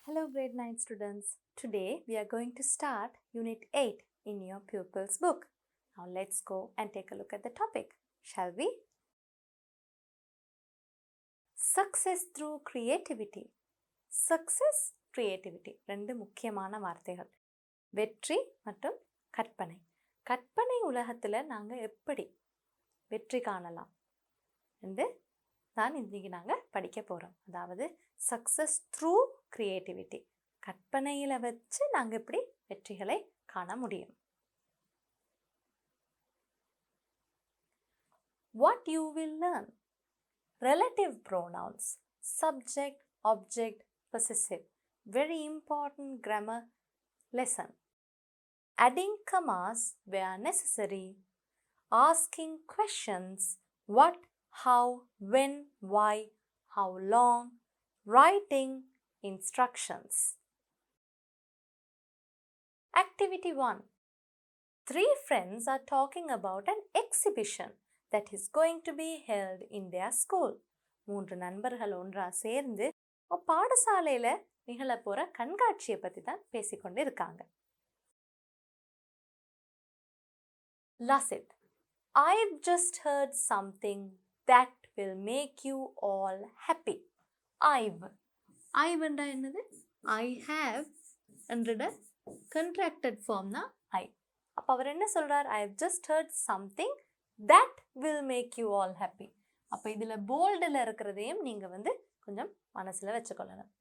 Hello grade 9 students. Today we are going to start Unit 8 in your Pupils book. Now let's go and take a look at the topic, shall we? Success through creativity. Success, creativity. ரெண்டு முக்கியமான வார்த்தைகள். வெற்றி மற்றும் கற்பனை. கற்பனை உலகத்தில் நாங்கள் எப்படி வெற்றி காணலாம் என்று தான் இன்றைக்கி நாங்கள் படிக்க போகிறோம். அதாவது சக்ஸஸ் த்ரூ கிரியேட்டிவிட்டி, கற்பனையில் வச்சு நாங்கள் எப்படி வெற்றிகளை காண முடியும். What you will learn: relative pronouns, subject, object, possessive. Very important grammar lesson. Adding commas where necessary, asking questions: what, how, when, why, how long, writing instructions. Activity 1. 3 friends are talking about an exhibition that is going to be held in their school. 3 நண்பர்கள் ஒன்றா சேர்ந்து பாடசாலையில் நிகழப்போகிற கண்காட்சியை பற்றி தான் பேசிக்கொண்டு இருக்காங்க. Lasit, I've just heard something that will make you all happy. I've என்றா என்னது? I have என்றட contracted form தான் I. அப்போ அவர் என்ன சொல்றார்? I have just heard something that will make you all happy. அப்போ இதில் போல்டில் இருக்கிறதையும் நீங்கள் கொஞ்சம் மனசில் வச்சுக்கொள்ளணும்.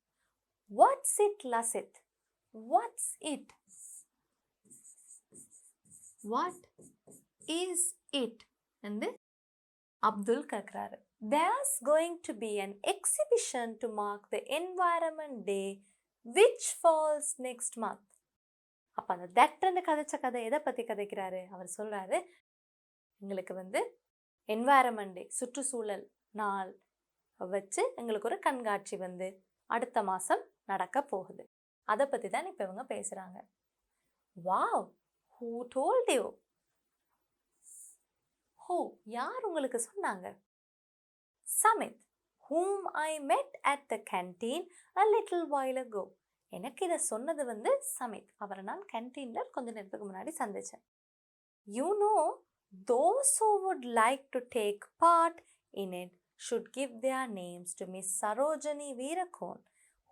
What's it, Lasit? What's it? What is it? என்று அப்துல் கேட்குறாரு. There's going to be an exhibition to mark the Environment Day which falls next month. அப்போ அந்த தட்ன்னு கதைச்ச கதை எதை பற்றி கதைக்கிறாரு? அவர் சொல்கிறாரு, எங்களுக்கு என்வாயரமெண்ட் டே, சுற்றுச்சூழல் நாள் வச்சு எங்களுக்கு ஒரு கண்காட்சி அடுத்த மாதம் நடக்க போகுது. அதை பற்றி தான் இப்போ இவங்க பேசுகிறாங்க. Wow, who told you? Who? யார் உங்களுக்கு சொன்னாங்க? Samit, whom I met at the canteen a little while ago. எனக்கு இதை சொன்னது சமித். அவரை நான் கேன்டீனில் கொஞ்ச நேரத்துக்கு முன்னாடி சந்தித்தேன். You know, those who would like to take part in it should give their names to Miss Sarojini Veerakon,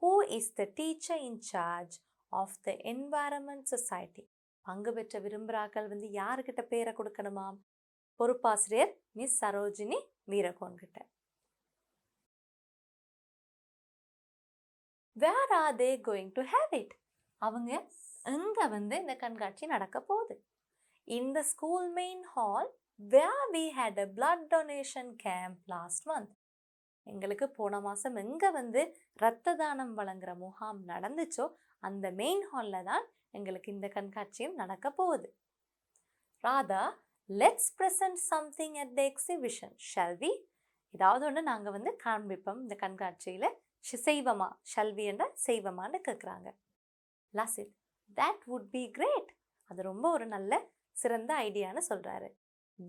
who is the teacher in charge of the Environment Society. பங்கு பெற்ற விரும்புகிறார்கள் யாருக்கிட்ட பேரை கொடுக்கணுமாம்? பொறுப்பாசிரியர் மிஸ் சரோஜினி வீரகோன் கிட்ட. Where are they going to have it? அவங்க எங்க இந்த கண்காட்சி நடக்க போகுது? In the school main hall where we had a blood donation camp last month. எங்களுக்கு போன மாதம் எங்கே இரத்த தானம் வழங்குற முகாம் நடந்துச்சோ அந்த மெயின் ஹாலில் தான் எங்களுக்கு இந்த கண்காட்சியும் நடக்க போகுது. Radha, let's present something at the exhibition, shall we? ஏதாவது ஒன்று நாங்கள் காண்பிப்போம் இந்த கண்காட்சியில், செய்வமா? ஷல்வி என்ற செய்வமான்னு கேட்குறாங்க. Lasit, that would be great. அது ரொம்ப ஒரு நல்ல சிறந்த ஐடியான்னு சொல்கிறாரு.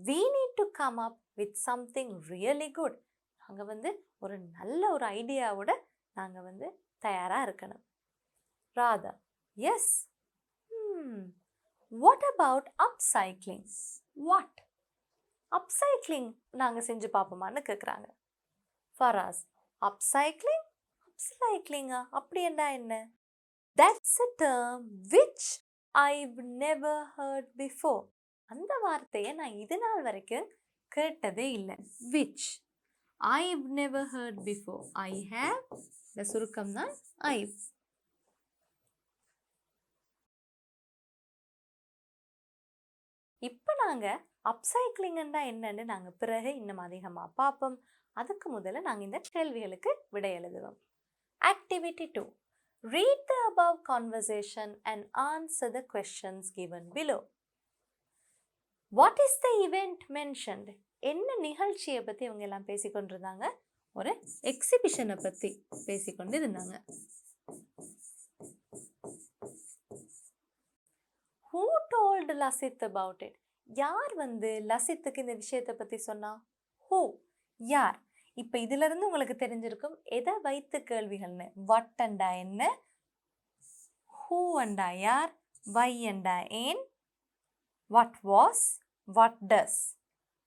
We need to come up with something really good. நாங்கள் ஒரு நல்ல ஒரு ஐடியாவோட நாங்கள் தயாராக இருக்கணும். Radha, yes. What about upcycling? What? Upcycling நாங்கள் செஞ்சு பார்ப்போமான்னு கேட்குறாங்க. Faraz, upcycling? Upcycling-ஆ? அப்படி என்ன? That's a term which I've never heard before. அந்த வார்த்தையை நான் இது நாள் வரைக்கும் கேட்டதே இல்லை. Which? I've never heard before. I have, இந்த சுருக்கம் தான் I've. இப்போ நாங்கள் அப்சைக்ளிங்கண்டா என்னன்னு நாங்கள் பிறகு இன்னும் அதிகமாக பார்ப்போம். அதுக்கு முதல்ல நாங்கள் இந்த கேள்விகளுக்கு விடை எழுதுவோம். Activity 2. Read the above conversation and answer the questions given below. What is the event mentioned? என்ன நிகழ்ச்சியை பற்றி இவங்க எல்லாம் பேசிக்கொண்டிருந்தாங்க? ஒரு எக்ஸிபிஷனை பற்றி பேசிக்கொண்டு இருந்தாங்க. Who told Lasit about it? யார் லசித்துக்கு இந்த விஷயத்தை பற்றி சொன்னா? Who? யார்? இப்போ இதிலிருந்து உங்களுக்கு தெரிஞ்சிருக்கும் எதை வைத்து கேள்விகள்னு. வட்டண்டா என்ன, who என்றா யார், why என்றா ஏன், what was, what does.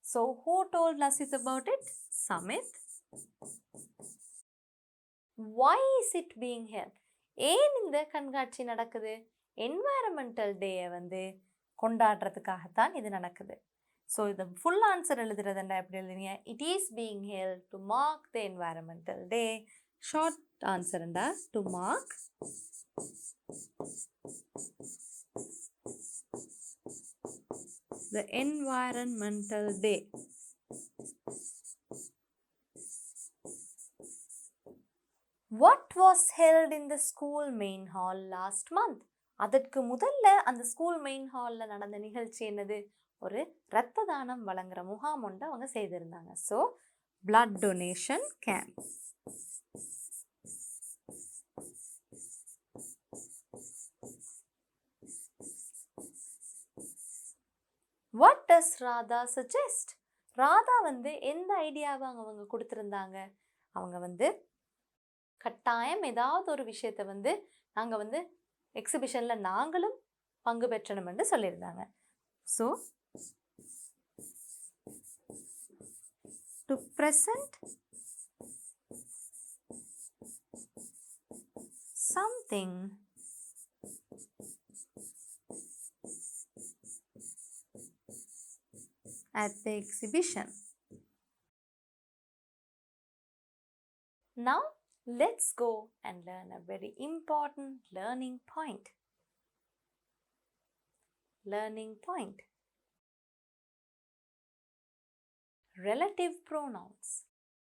So who told Lasit about it? Samit. Why is it being held? ஏன் இந்த கண்காட்சி நடக்குது? என்வாயரமெண்டல் டேயை வந்து கொண்டாடுறதுக்காகத்தான் இது நடக்குது. ஸோ இது ஃபுல் ஆன்சர் எழுதுறதுண்டா எப்படி எழுதுங்க? It is being held to mark the environmental day. Short ஆன்சர்ண்டா to mark the environmental day. What was held in the school main hall last month? அதற்கு முதல்ல அந்த ஸ்கூல் மெயின் ஹால்ல நடந்த நிகழ்ச்சி என்னது? ஒரு இரத்த தானம் வழங்குற முகாம் ஒன்று அவங்க செய்திருந்தாங்க. So blood donation camp. What does Radha suggest? Radha வந்து எந்த ஐடியாவை அவங்க கொடுத்துருந்தாங்க? அவங்க வந்து கட்டாயம் ஏதாவது ஒரு விஷயத்தை வந்து நாங்கள் வந்து எக்ஸிபிஷனில் நாங்களும் பங்கு பெற்றணும் என்று சொல்லியிருந்தாங்க. So to present something at the exhibition. Now let's go and learn a very important learning point. Learning point. Relative pronouns.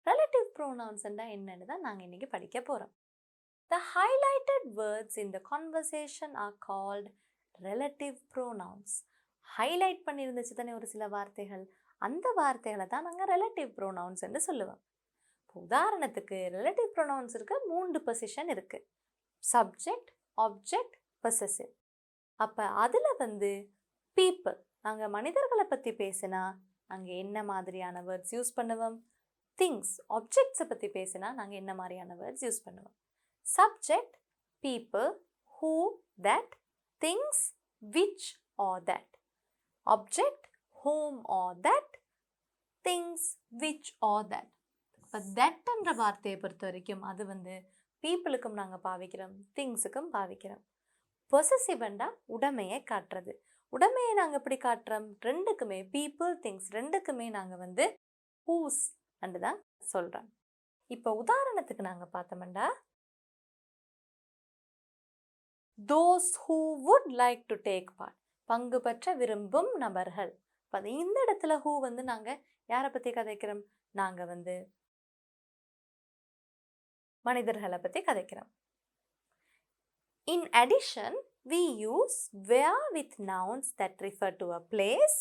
Relative pronouns enda என்னன்னு தான் நாங்க இன்னைக்கு படிக்க போறோம். The highlighted words in the conversation are called relative pronouns. Highlight பண்ணியிருந்துச்சு தானே ஒரு சில வார்த்தைகள், அந்த வார்த்தைகளை தான் நாங்கள் ரிலேட்டிவ் ப்ரோனவுன்ஸ் என்று சொல்லுவோம். உதாரணத்துக்கு ரிலேட்டிவ் ப்ரோனவுன்ஸ் இருக்க 3 பொசிஷன் இருக்கு. Subject, object, possessive. அப்போ அதில் வந்து பீப்புள், நாங்கள் மனிதர்களை பற்றி பேசினா நாங்கள் என்ன மாதிரியான வேர்ட்ஸ் யூஸ் பண்ணுவோம்? திங்ஸ், ஆப்ஜெக்ட்ஸை பற்றி பேசினா நாங்கள் என்ன மாதிரியான வேர்ட்ஸ் யூஸ் பண்ணுவோம்? Subject people, who, that, things, which are that. Object whom or that, things which or that. இப்போ தட் என்ற வார்த்தையை பொறுத்த வரைக்கும் அது வந்து பீப்புளுக்கும் நாங்கள் பாவிக்கிறோம், திங்ஸுக்கும் பாவிக்கிறோம். பொசசிவ்ண்டா உடைமையை காட்டுறது. உடைமையை நாங்கள் எப்படி காட்டுறோம்? ரெண்டுக்குமே, பீப்புள், திங்ஸ் ரெண்டுக்குமே நாங்கள் வந்து ஹூஸ் அண்டு தான் சொல்கிறோம். இப்போ உதாரணத்துக்கு நாங்கள் பார்த்தோம்டா, those who would like to take part, பங்கு பெற்ற விரும்பும் நபர்கள். அது இந்த இடத்துல ஹூ வந்து நாங்கள் யாரை பற்றி கதைக்கிறோம்? நாங்கள் வந்து மனிதர்களை பற்றி கதைக்கிறோம். In addition, we use where with nouns that refer to a place.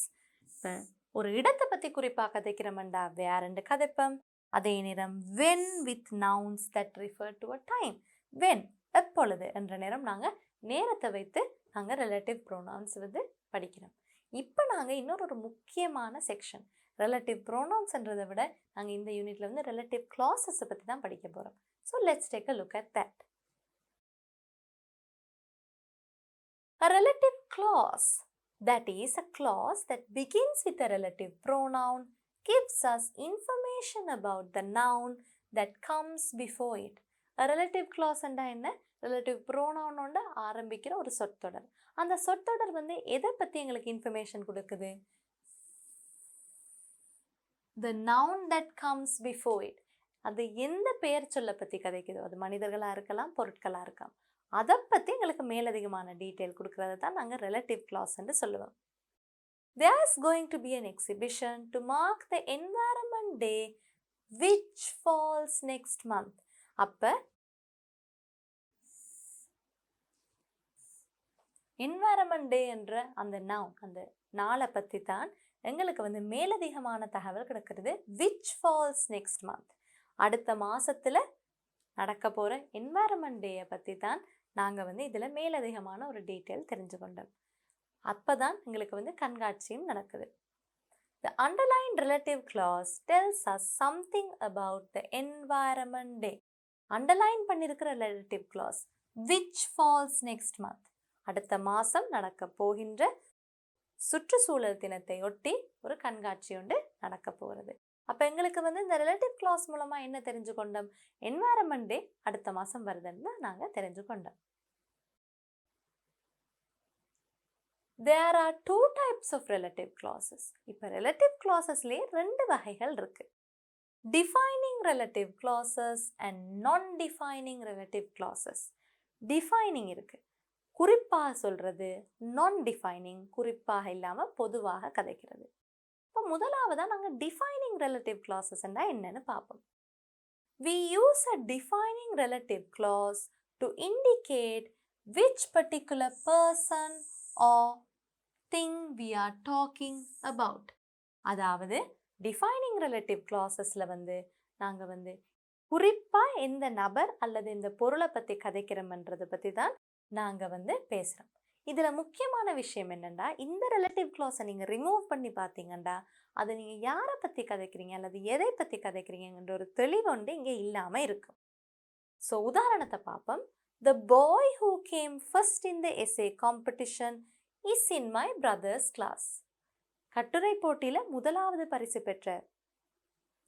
ஒரு இடத்தை பற்றி குறிப்பாக கதைக்கிறோம்டா வேறண்டு கதைப்போம். அதே நேரம் when with nouns that refer to a time. when, எப்பொழுது என்ற நேரம் நாங்கள் நேரத்தை வைத்து நாங்கள் ரிலேட்டிவ் ப்ரோனவுன்ஸ் வந்து படிக்கிறோம். இப்போ நாங்கள் இன்னொரு முக்கியமான செக்ஷன், ரிலேட்டிவ் ப்ரோனவுன்ஸ்ன்றதை விட நாங்கள் இந்த யூனிட்ல வந்து ரிலேட்டிவ் கிளாஸஸை பற்றி தான் படிக்க போகிறோம். So let's take a look at that. A relative clause, that is a clause that begins with a relative pronoun, gives us information about the noun that comes before it. A relative clause என்றா என்ன? Relative ப்ரோனவுனோட ஆரம்பிக்கிற ஒரு சொற்றொடர். அந்த சொற்றொடர் வந்து எதை பற்றி எங்களுக்கு இன்ஃபர்மேஷன் கொடுக்குது? The noun that comes before it. அது எந்த பெயர் சொல்ல பற்றி கதைக்குதோ, அது மனிதர்களாக இருக்கலாம், பொருட்களாக இருக்கலாம், அதை பற்றி எங்களுக்கு மேலதிகமான டீட்டெயில் கொடுக்கறத தான் நாங்கள் ரிலேட்டிவ் கிளாஸ் என்று சொல்லுவோம். There is going to be an exhibition to mark the Environment Day which falls next month. அப்போ என்வாயரன்மெண்ட் டே என்ற அந்த நவுன், அந்த நாளை பற்றி தான் எங்களுக்கு வந்து மேலதிகமான தகவல் கிடைக்கிறது. விச் ஃபால்ஸ் நெக்ஸ்ட் மந்த், அடுத்த மாதத்தில் நடக்க போகிற என்வாயரன்மெண்ட் டேயை பற்றி தான் நாங்கள் வந்து இதில் மேலதிகமான ஒரு டீட்டெயில் தெரிஞ்சு கொண்டோம். அப்போ தான் எங்களுக்கு வந்து கண்காட்சியும் நடக்குது. The underlined relative clause tells us something about the environment day. Underline பண்ணியிருக்கிற relative clause which falls next month, அடுத்த மாதம் நடக்க போகின்ற சுற்றுச்சூழல் தினத்தை ஒட்டி ஒரு கண்காட்சி ஒன்று நடக்க போகிறது. அப்போ எங்களுக்கு வந்து இந்த ரிலேட்டிவ் கிளாஸ் மூலமாக என்ன தெரிஞ்சு கொண்டோம்? என்வாயரன்மெண்ட் டே அடுத்த மாதம் வருதுன்னு நாங்கள் தெரிஞ்சு கொண்டோம். There are two types of relative clauses. இப்போ relative clausesலேயே 2 வகைகள் இருக்கு. Defining relative clauses and non-defining relative clauses. Defining இருக்கு, குறிப்பாக சொல்றது. non-defining குறிப்பாக இல்லாமல் பொதுவாக கதைக்கிறது. இப்போ முதலாவதாக நாங்கள் defining relative clauses என்னன்னு பார்ப்போம். We use a defining relative clause to indicate which particular person or thing we are talking about. அதாவது டிஃபைனிங் ரிலேட்டிவ் கிளாஸஸ்ல வந்து நாங்க வந்து குறிப்பா எந்த நபர் அல்லது இந்த பொருளை பத்தி கதைக்கிறோம்ன்றதை பத்தி தான் நாங்க வந்து பேசுறோம். இதுல முக்கியமான விஷயம் என்னன்னா, இந்த ரிலேட்டிவ் கிளாஸை நீங்க ரிமூவ் பண்ணி பார்த்தீங்கன்னா அது நீங்க யாரை பத்தி கதைக்கிறீங்க அல்லது எதை பத்தி கதைக்கிறீங்கன்ற ஒரு தெளிவு வந்து இங்க இல்லாம இருக்கும். ஸோ உதாரணத்தை பார்ப்போம். The boy who came first in the essay competition is in my brother's class. கட்டுரை போட்டியில முதலாவது பரிசு பெற்ற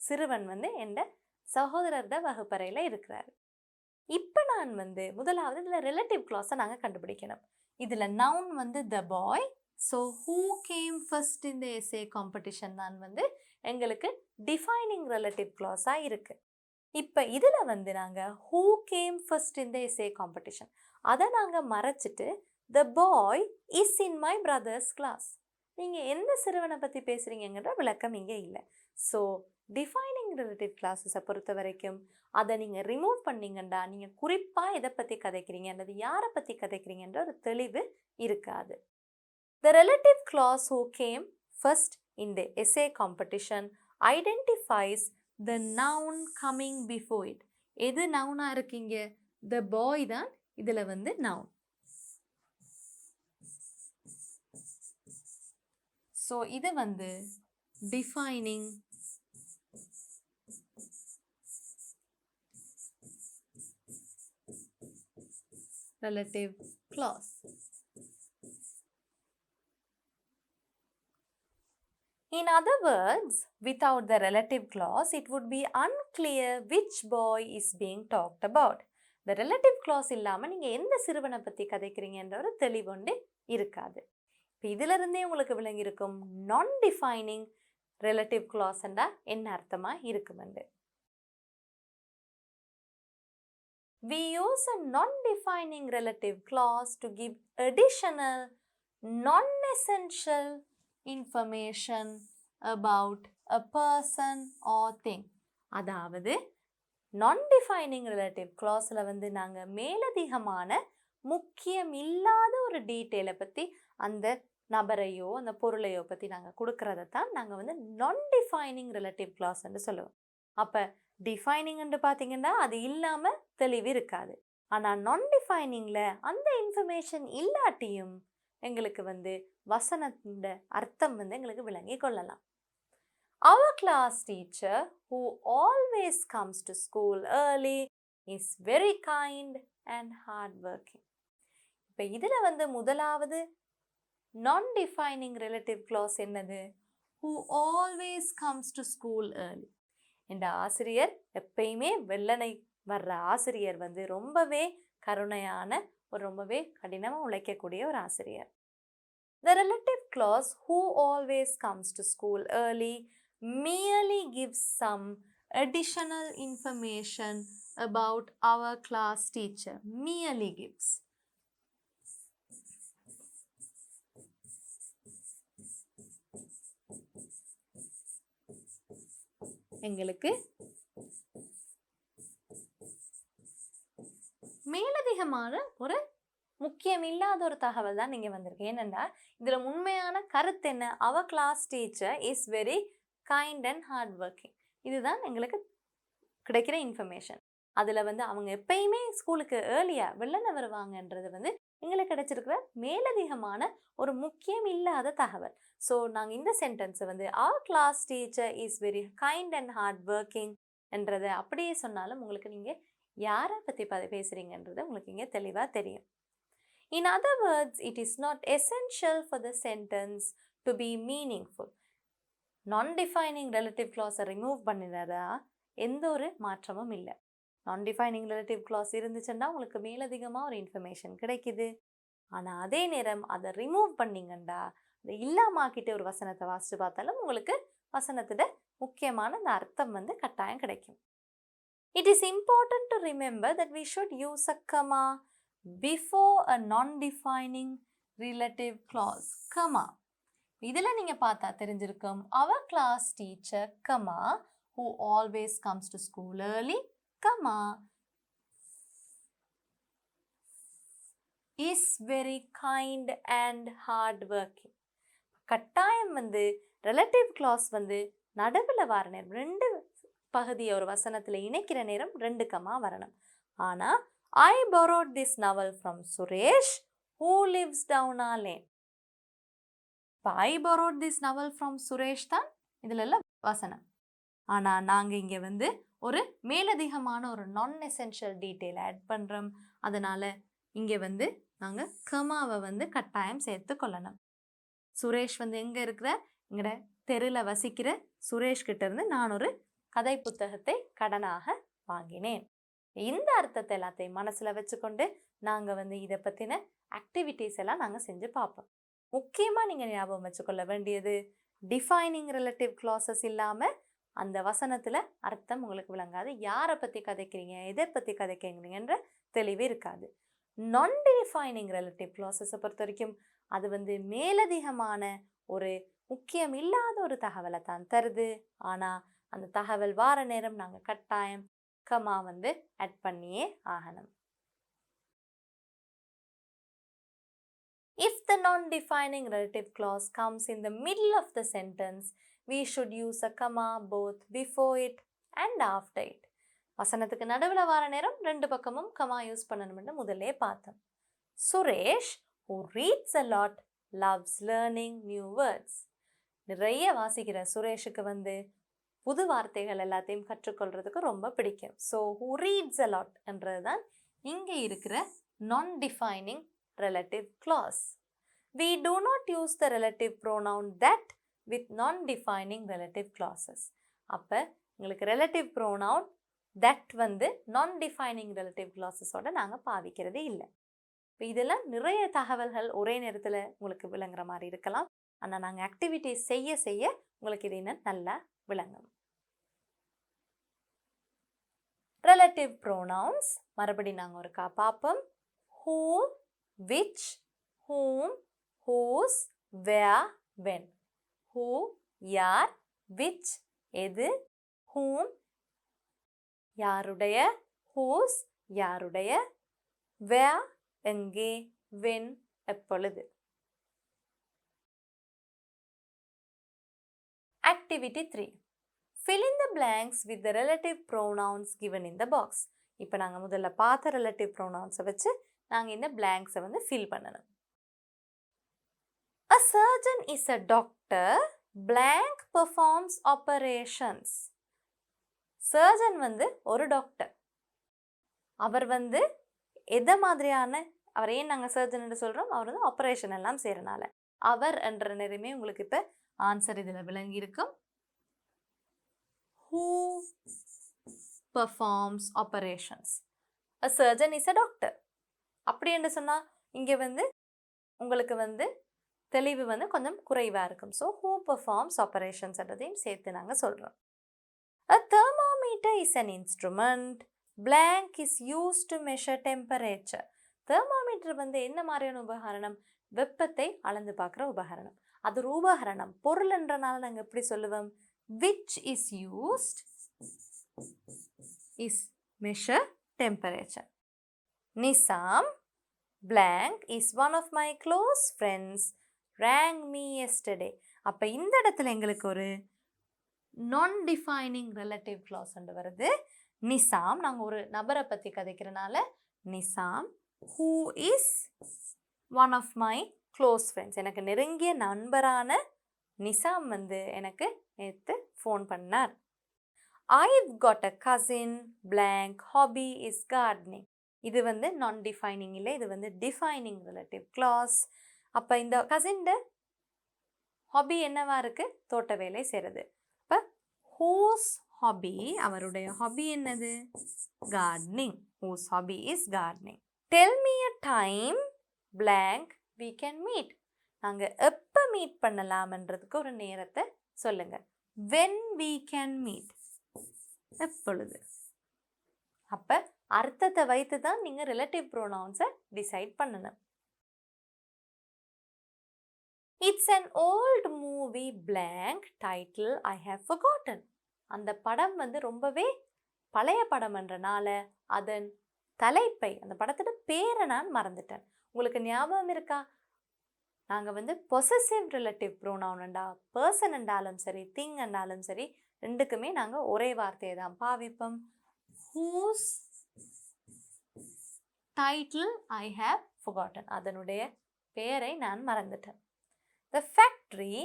சிறுவன் வந்து என்ற சகோதரரோட வகுப்பறையில் இருக்கிறார். இப்போ நான் வந்து முதலாவது இதில் ரிலேட்டிவ் கிளாஸை நாங்கள் கண்டுபிடிக்கணும். இதில் நவுன் வந்து the boy. So who came first in the essay competition தான் வந்து எங்களுக்கு டிஃபைனிங் ரிலேட்டிவ் கிளாஸாக இருக்குது. இப்போ இதில் வந்து நாங்கள் who came first in the essay competition அதை நாங்கள் மறைச்சிட்டு the boy is in my brother's class. நீங்கள் எந்த சிறுவனை பற்றி பேசுகிறீங்கன்ற விளக்கம் இங்கே இல்லை. ஸோ டிஃபைனிங் ரிலேட்டிவ் கிளாஸஸை பொறுத்த வரைக்கும் அதை நீங்கள் ரிமூவ் பண்ணிங்கன்னா நீங்கள் குறிப்பாக எதை பற்றி கதைக்கிறீங்க அல்லது யாரை பற்றி கதைக்கிறீங்கன்ற ஒரு தெளிவு இருக்காது. The relative clause who came first in the essay competition identifies the noun coming before it. எது நவுனாக இருக்கீங்க? The boy தான் இதில் வந்து noun. ஸோ இது வந்து defining relative clause. In other words, without the relative clause, it would be unclear which boy is being talked about. The relative clause இல்லாமல் நீங்கள் எந்த சிறுவனை பற்றி கதைக்கிறீங்கன்ற ஒரு தெளிவுண்டு இருக்காது. இப்போ இதிலிருந்தே உங்களுக்கு விளங்கியிருக்கும் நான் டிஃபைனிங் ரிலேட்டிவ் கிளாஸ்ன்றா என்ன அர்த்தமாக இருக்குமென்று. We use a non-defining relative clause to give additional non-essential information about a person or thing. அதாவது non-defining relative clauseல வந்து நாங்கள் மேலதிகமான முக்கியம் இல்லாத ஒரு டீட்டெயிலை பற்றி அந்த நபரையோ அந்த பொருளையோ பற்றி நாங்கள் கொடுக்கறத தான் நாங்கள் வந்து non-defining relative clauseன்னு சொல்லுவோம். அப்போ டிஃபைனிங்ன்னு பார்த்தீங்கன்னா அது இல்லாமல் தெளிவு இருக்காது. ஆனால் non-definingல அந்த இன்ஃபர்மேஷன் இல்லாட்டியும் எங்களுக்கு வந்து வசனத்தின் அர்த்தம் வந்து எங்களுக்கு விளங்கி கொள்ளலாம். Our class teacher who always comes to school early is very kind and hardworking. இப்போ இதில் வந்து முதலாவது non-defining relative clause என்னது? Who always comes to school early. இந்த ஆசிரியர் எப்பயுமே வெள்ளனை வர்ற ஆசிரியர் வந்து ரொம்பவே கருணையான ஒரு ரொம்பவே கடினமாக உழைக்கக்கூடிய ஒரு ஆசிரியர். The relative clause who always comes to school early merely gives some additional information about our class teacher. Merely gives. எங்களுக்கு மேலதிகமான ஒரு முக்கியம் இல்லாத ஒரு தகவல் தான் நீங்கள் வந்திருக்கு. ஏனென்றா இதில் உண்மையான கருத்து என்ன? அவர் class teacher is very kind and hard working. இதுதான் எங்களுக்கு கிடைக்கிற இன்ஃபர்மேஷன். அதில் வந்து அவங்க எப்பயுமே ஸ்கூலுக்கு ஏர்லியாக வெள்ளன வருவாங்கன்றது வந்து எங்களுக்கு கிடைச்சிருக்கிற மேலதிகமான ஒரு முக்கியம் இல்லாத தகவல். ஸோ நாங்கள் இந்த சென்டென்ஸை வந்து அவர் class teacher is very kind and hard working என்றதை அப்படியே சொன்னாலும் உங்களுக்கு நீங்கள் யாரை பற்றி பேசுகிறீங்கன்றது உங்களுக்கு இங்கே தெளிவாக தெரியும். In other words, it is not essential for the sentence to be meaningful. Non-defining relative clause remove பண்ணினதா எந்த ஒரு மாற்றமும் இல்லை. Non-defining relative clause இருந்துச்சுன்னா உங்களுக்கு மேலதிகமாக ஒரு இன்ஃபர்மேஷன் கிடைக்குது. ஆனால் அதே நேரம் அதை ரிமூவ் பண்ணிங்கண்டா அதை இல்லாமாக்கிட்டு ஒரு வசனத்தை வாசித்து பார்த்தாலும் உங்களுக்கு வசனத்தோட முக்கியமான அந்த அர்த்தம் கட்டாயம் கிடைக்கும். It is important to remember that we should use a comma before a non-defining relative clause. Comma. இதில் நீங்கள் பார்த்தா தெரிஞ்சிருக்கும் our class teacher, comma, who always comes to school early, comma, is very kind and hard working. கட்டாயம் relative clause நடுவில் வர நேரம் ரெண்டு பகுதியை ஒரு வசனத்தில் இணைக்கிற நேரம் ரெண்டு கமா வரணும். ஆனால் I borrowed this novel from Suresh who lives down our lane. இப்போ I borrowed this novel from Suresh தான் இதில் எல்லாம் வசனம். ஆனால் நாங்கள் இங்கே ஒரு மேலதிகமான ஒரு நான் எசென்ஷியல் டீட்டெயில் ஆட் பண்ணுறோம். அதனால் இங்கே நாங்கள் கமாவை கட்டாயம் சேர்த்து கொள்ளணும். சுரேஷ் எங்கே இருக்கிற எங்கட தெருவில் வசிக்கிற சுரேஷ் கிட்ட இருந்து நான் ஒரு கதை புத்தகத்தை கடனாக வாங்கினேன். இந்த அர்த்தத்தை எல்லாத்தையும் மனசில் வச்சுக்கொண்டு நாங்கள் இதை பற்றின ஆக்டிவிட்டீஸ் எல்லாம் நாங்கள் செஞ்சு பார்ப்போம். முக்கியமாக நீங்கள் ஞாபகம் வச்சுக்கொள்ள வேண்டியது டிஃபைனிங் ரிலேட்டிவ் கிளாஸஸ் இல்லாமல் அந்த வசனத்தில் அர்த்தம் உங்களுக்கு விளங்காது. யாரை பற்றி கதைக்கிறீங்க, எதை பற்றி கதைக்கிறீங்கன்ற தெளிவே இருக்காது. நான் டிஃபைனிங் ரிலேட்டிவ் கிளாஸஸை பொறுத்த வரைக்கும் அது மேலதிகமான ஒரு முக்கியம் இல்லாத ஒரு தகவலை தான் தருது. ஆனால் அந்த தகவல் வார நேரம் நாங்கள் கட்டாயம் கமா ஆட் பண்ணியே ஆகணும். If the non-defining relative clause comes in the middle of the sentence, we should use a comma both before it and after it. வசனத்துக்கு நடுவில் வார நேரம் ரெண்டு பக்கமும் கமா யூஸ் பண்ணணும்னு முதல்லே பார்த்தோம். Suresh who reads a lot loves learning new words. நிறைய வாசிக்கிற சுரேஷுக்கு புது வார்த்தைகள் எல்லாத்தையும் கற்றுக்கொள்றதுக்கு ரொம்ப பிடிக்கும். So who reads a lot என்றது தான் இங்கே இருக்கிற non-defining relative clause. We do not use the relative pronoun that with non-defining relative clauses. அப்போ உங்களுக்கு relative pronoun that non-defining relative clauses ஓட நாங்கள் பாவிக்கிறதே இல்லை. இப்போ இதெல்லாம் நிறைய தகவல்கள் ஒரே நேரத்தில் உங்களுக்கு விளங்குற மாதிரி இருக்கலாம். ஆனால் நாங்கள் ஆக்டிவிட்டிஸ் செய்ய செய்ய உங்களுக்கு இது இன்னும் நல்லா விளங்கும். relative pronouns மறுபடி நாங்கள் ஒருக்கா பார்ப்போம். who, which, whom, whose, where, when. who யார், which எது, whom யாருடைய, whose யாருடைய, where எங்கே, when எப்பொழுது. Activity 3. Fill in the blanks with the relative pronouns given in the box. இப்போ நாங்கள் முதல்ல பார்த்த relative pronouns வச்சு நாங்கள் இந்த blanks-ஐ fill பண்ணணும். A surgeon is a doctor. Blank performs operations. Surgeon ஒரு டாக்டர். அவர் எதை மாதிரியான, அவர் ஏன் நாங்கள் சர்ஜன் என்று சொல்கிறோம், அவர் ஆப்ரேஷன் எல்லாம் செய்கிறனால. அவர் என்ற நேரமே உங்களுக்கு இப்போ ஆன்சர் இதில் விளங்கி இருக்கும். Who performs operations? A surgeon is a doctor. அப்படி என்று சொன்னால் இங்கே உங்களுக்கு தெளிவு கொஞ்சம் குறைவாக இருக்கும். ஸோ who performs operations என்றதையும் சேர்த்து நாங்கள் சொல்கிறோம். A thermometer is an instrument. Blank is used to measure temperature. Thermometer என்ன மாதிரியான உபகரணம்? வெப்பத்தை அளந்து பார்க்குற உபகரணம். அது ஒரு உபகரணம். பொருள் என்றனால நாங்கள் எப்படி சொல்லுவோம்? Which is used is measure temperature. Nisam, blank is one of my close friends, rang me yesterday. அப்போ இந்த இடத்துல எங்களுக்கு ஒரு non-defining relative clause வருது. நிசாம், நாங்கள் ஒரு நபரை பற்றி கதைக்கிறனால Nizam who is one of my close friends. எனக்கு நெருங்கிய நண்பரான நிசாம் எனக்கு நேற்று ஃபோன் பண்ணார். I've got a cousin, blank hobby is gardening. இது வந்து நான் டிஃபைனிங் இல்லை, இது வந்து டிஃபைனிங் ரிலேட்டிவ் கிளாஸ். அப்போ இந்த கசின்ட ஹாபி என்னவா இருக்கு? தோட்ட வேலை செய்கிறது. அப்போ ஹூஸ் ஹாபி, அவருடைய ஹாபி என்னது? Gardening. Whose hobby is gardening. Tell me a time blank we can meet. நாங்கள் எப்போ மீட் பண்ணலாம்ன்றதுக்கு ஒரு நேரத்தை சொல்லுங்க. when we can meet, எப்பொழுது. அப்போ அர்த்தத்தை வைத்து தான் நீங்கள் ரிலேட்டிவ் ப்ரோனவுன்ஸை டிசைட் பண்ணணும். It's an old movie blank title I have forgotten. அந்த படம் வந்து ரொம்பவே பழைய படம்ன்றனால அதன் தலைப்பை, அந்த படத்தோட பேரை நான் மறந்துட்டேன். உங்களுக்கு ஞாபகம் இருக்கா? நாங்கள் வந்து பொசசிவ் ரிலேட்டிவ் ப்ரோனவுன்டா பர்சன் என்றாலும் சரி, திங் என்றாலும் சரி, ரெண்டுக்குமே நாங்கள் ஒரே வார்த்தையை தான் பாவிப்போம். whose title I have forgotten. அதனுடைய பெயரை நான் மறந்துட்டேன். The factory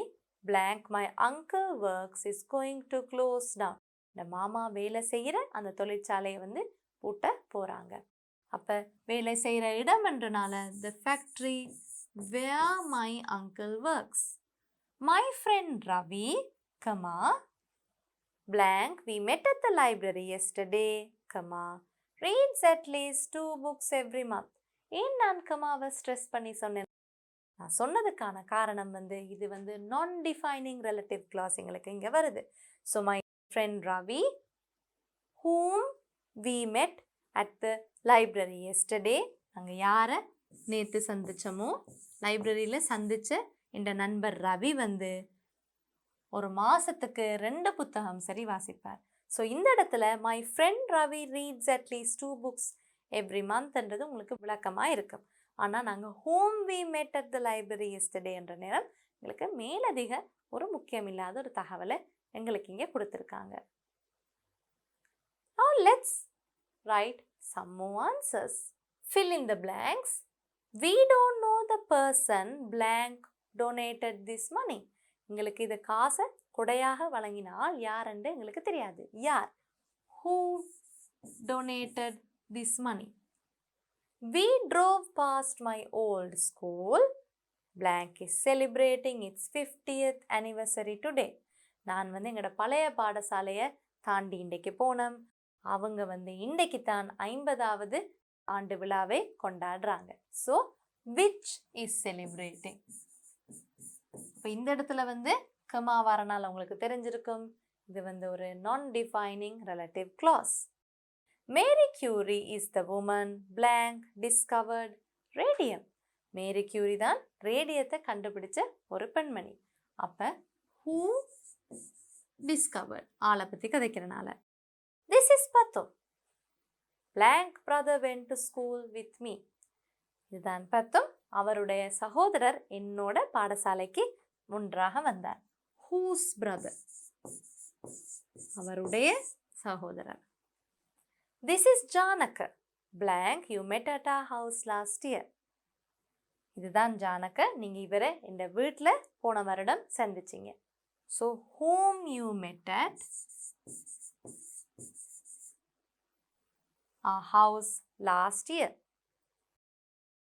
blank my uncle works is going to close down. இந்த மாமா வேலை செய்கிற அந்த தொழிற்சாலையை வந்து பூட்ட போகிறாங்க. அப்போ வேலை செய்கிற இடம் என்றனால the factory where my uncle works. My friend Ravi, comma, blank we met at the library yesterday, comma, reads at least 2 books every month. ஏன் நான் கமாவை ஸ்ட்ரெஸ் பண்ணி சொன்னேன்? நான் சொன்னதுக்கான காரணம் வந்து இது வந்து நான் டிஃபைனிங் ரிலேட்டிவ் கிளாஸ் எங்களுக்கு இங்கே வருது. So my friend Ravi whom we met at the library yesterday. நாங்கள் யாரை நேற்று சந்திச்சோமோ லைப்ரரியில் சந்திச்ச இந்த நண்பர் ரவி வந்து ஒரு மாதத்துக்கு 2 புத்தகம் சரி வாசிப்பார். ஸோ இந்த இடத்துல my friend Ravi reads at least 2 books every monthன்றது உங்களுக்கு விளக்கமாக இருக்கும். ஆனால் நாங்கள் whom we met at the library yesterday என்ற நேரம் எங்களுக்கு மேலதிக ஒரு முக்கியமில்லாத ஒரு தகவலை எங்களுக்கு இங்கே கொடுத்துருக்காங்க. Now let's write some more answers. Fill in the blanks. We don't know the person blank donated this money. எங்களுக்கு இது காசை கொடையாக வழங்கினால் யார் என்று எங்களுக்கு தெரியாது. யார்? Who donated this money? We drove past my old school. Blank is celebrating its 50th anniversary today. நான் வந்து எங்களோட பழைய பாடசாலையை தாண்டி இன்றைக்கு போனோம். அவங்க வந்து இன்றைக்கு தான் 50வது ஆண்டு விழாவை கொண்டாடுறாங்க. So which is celebrating. இப்போ இந்த இடத்துல வந்து கமா வரனால உங்களுக்கு தெரிஞ்சிருக்கும் இது வந்து ஒரு நான் defining relative clause. Mary Curie is the woman blank discovered radium. Mary Curie தான் ரேடியத்தை கண்டுபிடிச்ச ஒரு பெண்மணி. அப்போ who discovered ஆளை பற்றி கதைக்கிறனால. This is Pathu. Blank brother went to school with me. இதுதான் பத்து. அவருடைய சகோதரர் என்னோட பாடசாலைக்கு ஒன்றாக வந்தார். Whose brother? அவருடைய சகோதரர். This is Janaka. Blank you met at our house last year. இதுதான் ஜானக. நீங்கள் இவரை இந்த வீட்டில் போன வருடம் சந்திச்சிங்க. So whom you met at our house last year.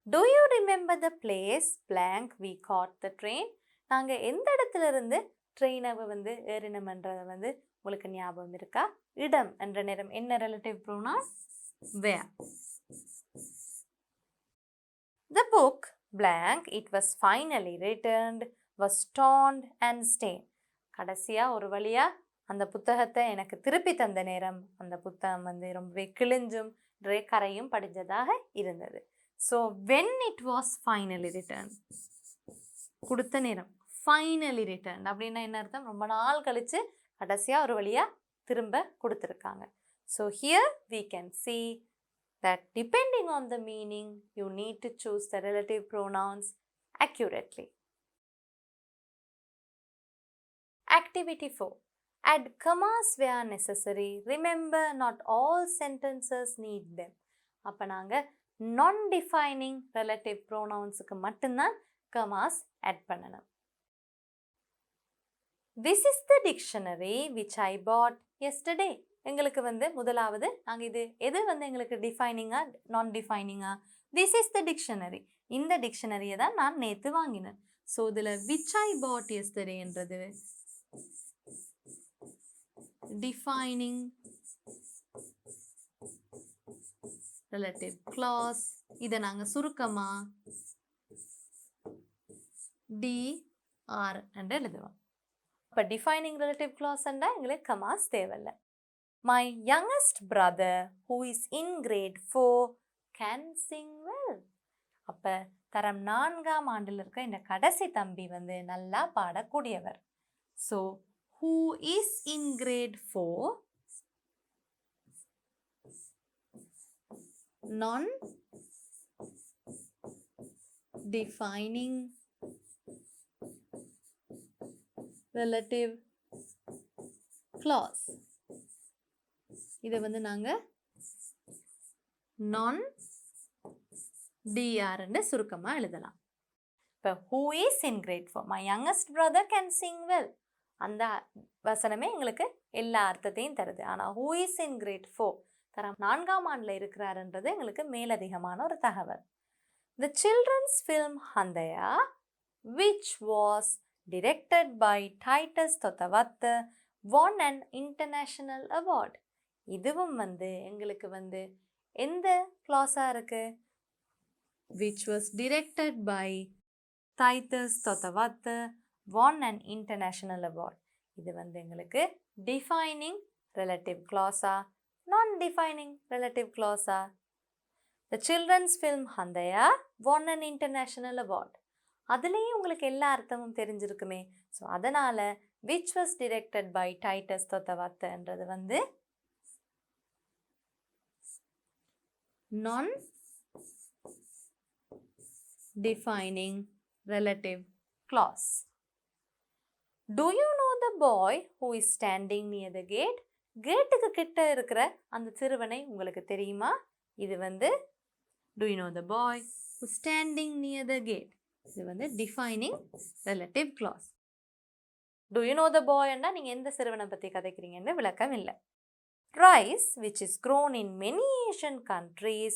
Do you remember the place blank we caught the train? நாங்கள் எந்த இடத்துல இருந்து ட்ரெயினை வந்து ஏறினோம்ன்றதை வந்து உங்களுக்கு ஞாபகம் இருக்கா? இடம் என்ற நேரம் என்ன relative pronoun? where. The book blank it was finally returned was torn and stained. கடைசியாக ஒரு வழியாக அந்த புத்தகத்தை எனக்கு திருப்பி தந்த நேரம் அந்த புத்தகம் வந்து ரொம்பவே கிழிஞ்சும் கரையும் படிஞ்சதாக இருந்தது. So when it was finally returned, கொடுத்த நேரம் finally returned அப்படின்னா என்ன அர்த்தம்? ரொம்ப நாள் கழித்து கடைசியாக ஒரு வழியாக திரும்ப கொடுத்துருக்காங்க. So here we can see that depending on the meaning, you need to choose the relative pronouns accurately. Activity 4. Add commas where necessary. Remember, not all sentences need them. அப்போ நாங்கள் non-defining relative pronounsக்கு மட்டும்தான் commas add பண்ணணும். This is the dictionary which I bought yesterday. எங்களுக்கு வந்து முதலாவது நாங்கள் எது வந்து எங்களுக்கு டிஃபைனிங்கா நான் டிஃபைனிங்கா, திஸ் இஸ் த டிக்ஷனரி. இந்த டிக்ஷனரியை தான் நான் நேற்று வாங்கினேன். ஸோ இதில் விச் ஐ பாட் எஸ்டர்டேன்றது டிஃபைனிங் ரிலேட்டிவ் கிளாஸ். இதை நாங்கள் சுருக்கமாக DR என்று எழுதுவோம். இப்போ டிஃபைனிங் ரிலேட்டிவ் கிளாஸ் என்றால் எங்களுக்கு கமாஸ் தேவையில்லை. My youngest brother who is in grade 4 can sing well. அப்போ தரம் 4ஆம் ஆண்டில் இருக்க இந்த கடைசி தம்பி வந்து நல்லா பாடக்கூடியவர். So who is in grade 4 non-defining relative clause. இதை வந்து நாங்கள் நான் DR என்று சுருக்கமாக எழுதலாம். இப்போ who is in grade 4, my youngest brother can sing well. அந்த வசனமே எங்களுக்கு எல்லா அர்த்தத்தையும் தருது. ஆனால் who is in grade 4 தரம் 4ஆம் ஆண்டில் இருக்கிறாருன்றது எங்களுக்கு மேலதிகமான ஒரு தகவல். The children's film Handaya, which was directed by Titus Thotavatha, won an international award. இதுவும் வந்து எங்களுக்கு வந்து எந்த கிளாஸாக இருக்கு? Which was directed by Titus Thotavatha, won an international award. இது வந்து எங்களுக்கு defining relative clause-ஆ non-defining relative clause-ஆ? The children's film Handaya won an international award. அதுலேயும் உங்களுக்கு எல்லா அர்த்தமும் தெரிஞ்சிருக்குமே. ஸோ அதனால் which was directed by Titus Thotavathaன்றது வந்து non-defining relative clause. Do you know the boy who is standing near the gate? கேட்டுக்கு கிட்ட இருக்கிற அந்த சிறுவனை உங்களுக்கு தெரியுமா? இது வந்து do you know the boy who is standing near the gate? இது வந்து defining relative clause. Do you know the boy என்றால் நீங்கள் எந்த சிறுவனை பற்றி கதைக்கிறீங்கன்னு விளக்கம் இல்லை. Rice, which is grown in many Asian countries,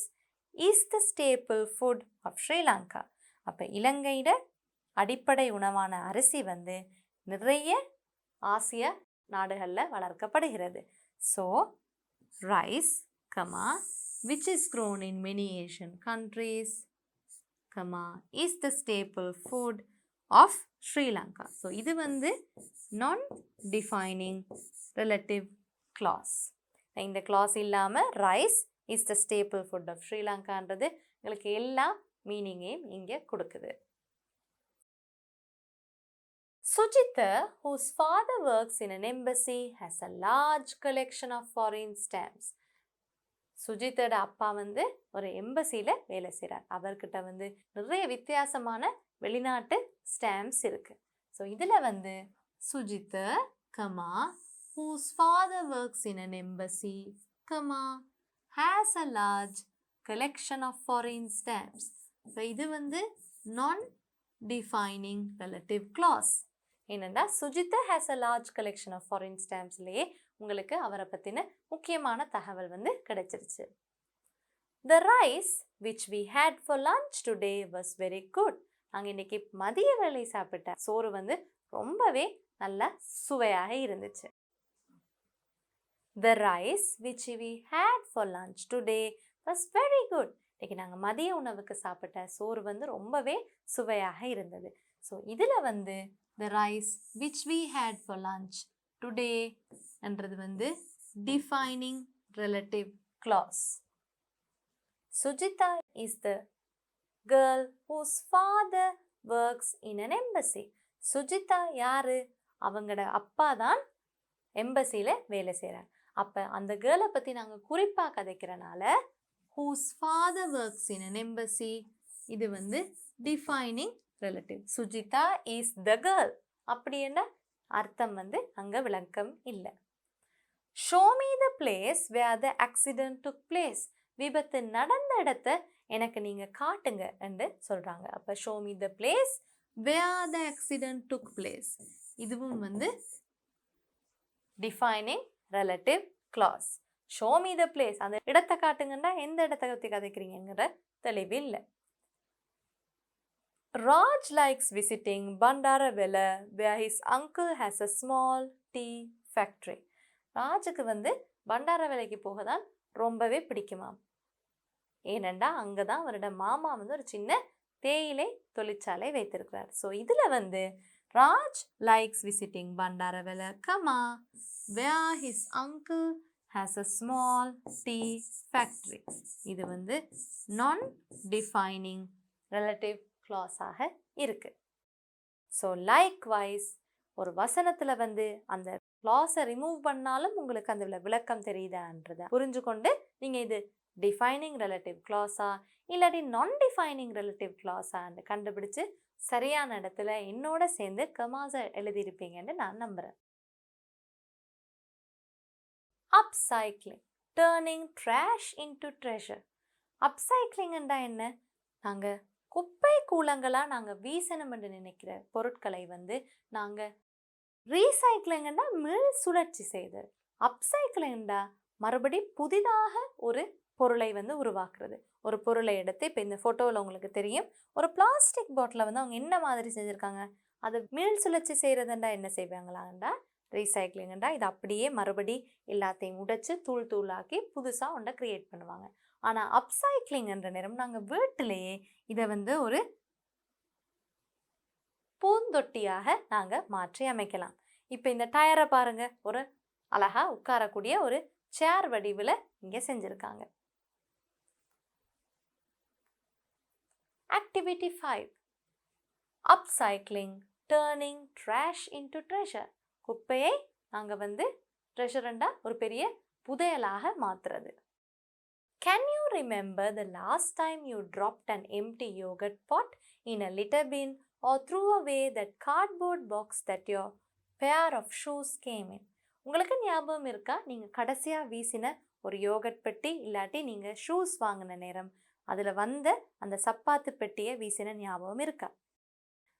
is the staple food of Sri Lanka. அப்போ இலங்கையிட அடிப்படை உணவான அரிசி வந்து நிறைய ஆசிய நாடுகளில் வளர்க்கப்படுகிறது. So rice, which is grown in many Asian countries, is the staple food of Sri Lanka. So இது வந்து non-defining relative clause. இந்த clause இல்லாமல் rice is the staple food of Sri Lankaன்றது உங்களுக்கு எல்லா மீனிங்கையும் இங்கே கொடுக்குது. Sujitha, whose father works in an embassy, has a large collection of foreign stamps. சுஜித்தோட அப்பா வந்து ஒரு எம்பசியில் வேலை செய்கிறார். அவர்கிட்ட வந்து நிறைய வித்தியாசமான வெளிநாட்டு ஸ்டாம்ப்ஸ் இருக்குது. ஸோ இதில் வந்து Sujitha, whose father works in an embassy, has a large collection of foreign stamps. So இது வந்து non-defining relative clause. ஏனென்றா Sujitha has a large collection of foreign stamps-லேயே உங்களுக்கு அவரை பற்றின முக்கியமான தகவல் வந்து கிடைச்சிருச்சு. The rice which we had for lunch today was very good. நாங்கள் இன்றைக்கி மதிய வேளை சாப்பிட்ட சோறு வந்து ரொம்பவே நல்லா சுவையாக இருந்துச்சு. The rice which we had for lunch today was very good. இன்றைக்கி நாங்கள் மதிய உணவுக்கு சாப்பிட்ட சோறு வந்து ரொம்பவே சுவையாக இருந்தது. ஸோ இதில் வந்து the rice which we had for lunch today என்றது வந்து defining relative clause. Sujitha is the girl whose father works in an embassy. Sujitha யாரு? அவங்களோட அப்பா தான் எம்பசியில் வேலை செய்கிறார். அப்போ அந்த கேர்ளை பற்றி நாங்கள் குறிப்பாக கதைக்கிறனால whose father works in an embassy இது வந்து defining relative. Sujitha is the girl அப்படி என்ன அர்த்தம் வந்து அங்கே விளக்கம் இல்லை. Show me the place where the accident took place. விபத்து நடந்த இடத்த எனக்கு நீங்கள் காட்டுங்க என்று சொல்கிறாங்க. அப்போ show me the place where the accident took place இதுவும் வந்து defining relative clause. Show me the place. அந்த இடத்தை காட்டுங்கன்னா எந்த இடத்தை பற்றி கதைக்கிறீங்கிற தெளிவு இல்லை. Raj likes visiting Bandaravela where his uncle has a small tea factory. ராஜுக்கு பண்டாரவேலைக்கு போக தான் ரொம்பவே பிடிக்குமாம். ஏனெண்டா அங்கே தான் அவரோட மாமா ஒரு சின்ன தேயிலை தொழிற்சாலை வைத்திருக்கிறார். ஸோ இதில் Raj likes visiting Bandarawela, comma where his uncle has a small tea factory. இது நான் டிஃபைனிங் ரிலேட்டிவ் clause-ஆக இருக்கு. ஸோ லைக்வைஸ் ஒரு வசனத்தில் அந்த clause-ஐ ரிமூவ் பண்ணாலும் உங்களுக்கு அந்த விளக்கம் தெரியுதான்றதை புரிஞ்சு கொண்டு நீங்கள் இது டிஃபைனிங் ரிலேட்டிவ் clause-ஆ இல்லாட்டி நான் டிஃபைனிங் ரிலேட்டிவ் clause-ஆன்னு கண்டுபிடிச்சு சரியான இடத்துல என்னோட சேர்ந்து கமாஸை எழுதியிருப்பீங்கன்னு நான் நம்புகிறேன். Upcycling, turning trash into treasure. அப்சைக்ளிங்னா என்ன? நாங்கள் குப்பை கூலங்களாக நாங்கள் வீசணும்னு நினைக்கிற பொருட்களை நாங்கள் ரீசைக்ளிங்னா மீள் சுழற்சி செய்தல். அப்சைக்ளிங்னா மறுபடி புதிதாக ஒரு பொருளை உருவாக்குறது. ஒரு பொருளை எடுத்து இப்போ இந்த ஃபோட்டோவில் உங்களுக்கு தெரியும், ஒரு பிளாஸ்டிக் பாட்டிலை அவங்க என்ன மாதிரி செஞ்சுருக்காங்க, அதை மீள் சுழற்சி செய்கிறதுண்டா என்ன செய்வாங்களாண்டா ரீசைக்ளிங்டா இது அப்படியே மறுபடி எல்லாத்தையும் உடைச்சு தூள் தூளாக்கி புதுசாக ஒன்றை க்ரியேட் பண்ணுவாங்க. ஆனால் அப்சைக்ளிங்ன்ற நேரம் நாங்கள் வீட்டிலேயே இதை ஒரு பூந்தொட்டியாக நாங்கள் மாற்றி அமைக்கலாம். இப்போ இந்த டயரை பாருங்க, ஒரு அழகாக உட்காரக்கூடிய ஒரு சேர் வடிவில் இங்கே செஞ்சுருக்காங்க. Activity 5. Upcycling, turning trash into treasure. குப்பையை நாங்கள் ட்ரெஷரண்டா ஒரு பெரிய புதையலாக மாற்றுறது. Can you remember the last time you dropped an empty yogurt pot in a litter bin or threw away that cardboard box that your pair of shoes came in? உங்களுக்கு ஞாபகம் இருக்கா, நீங்கள் கடைசியாக வீசின ஒரு யோகட் பெட்டி இல்லாட்டி நீங்கள் ஷூஸ் வாங்கின நேரம் அதில் அந்த சப்பாத்து பெட்டியை வீசின ஞாபகம் இருக்கா?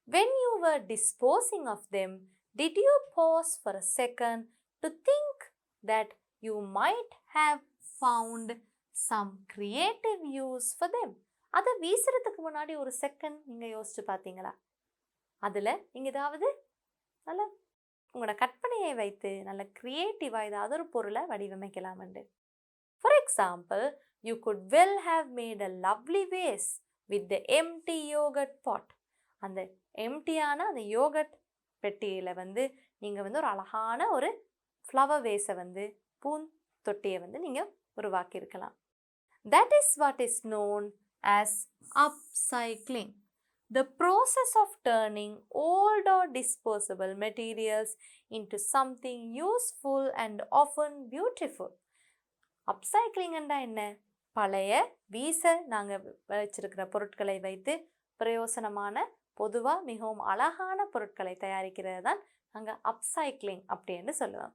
When you were disposing of them, did you pause for a second to think that you might have found some creative use for them? அதை வீசுறதுக்கு முன்னாடி ஒரு செகண்ட் நீங்கள் யோசிச்சு பார்த்தீங்களா? அதில் நீங்கள் ஏதாவது நல்ல உங்களோட கற்பனையை வைத்து நல்ல க்ரியேட்டிவாக ஏதாவது ஒரு பொருளை வடிவமைக்கலாம்ண்டு. For example, you could well have made a lovely vase with the empty yogurt pot. அந்த எம்டியான அந்த யோகட் பெட்டியில் நீங்கள் ஒரு அழகான ஒரு ஃப்ளவர் வேஸை பூந்தொட்டியை நீங்கள் உருவாக்கியிருக்கலாம். That is what is known as upcycling, the process of turning old or disposable materials into something useful and often beautiful. அப்சைக்ளிங்னா என்ன? பழைய வீச நாங்கள் வச்சிருக்கிற பொருட்களை வைத்து பிரயோசனமான பொதுவாக மிகவும் அழகான பொருட்களை தயாரிக்கிறது தான் நாங்கள் அப்சைக்ளிங் அப்படின்னு சொல்லுவோம்.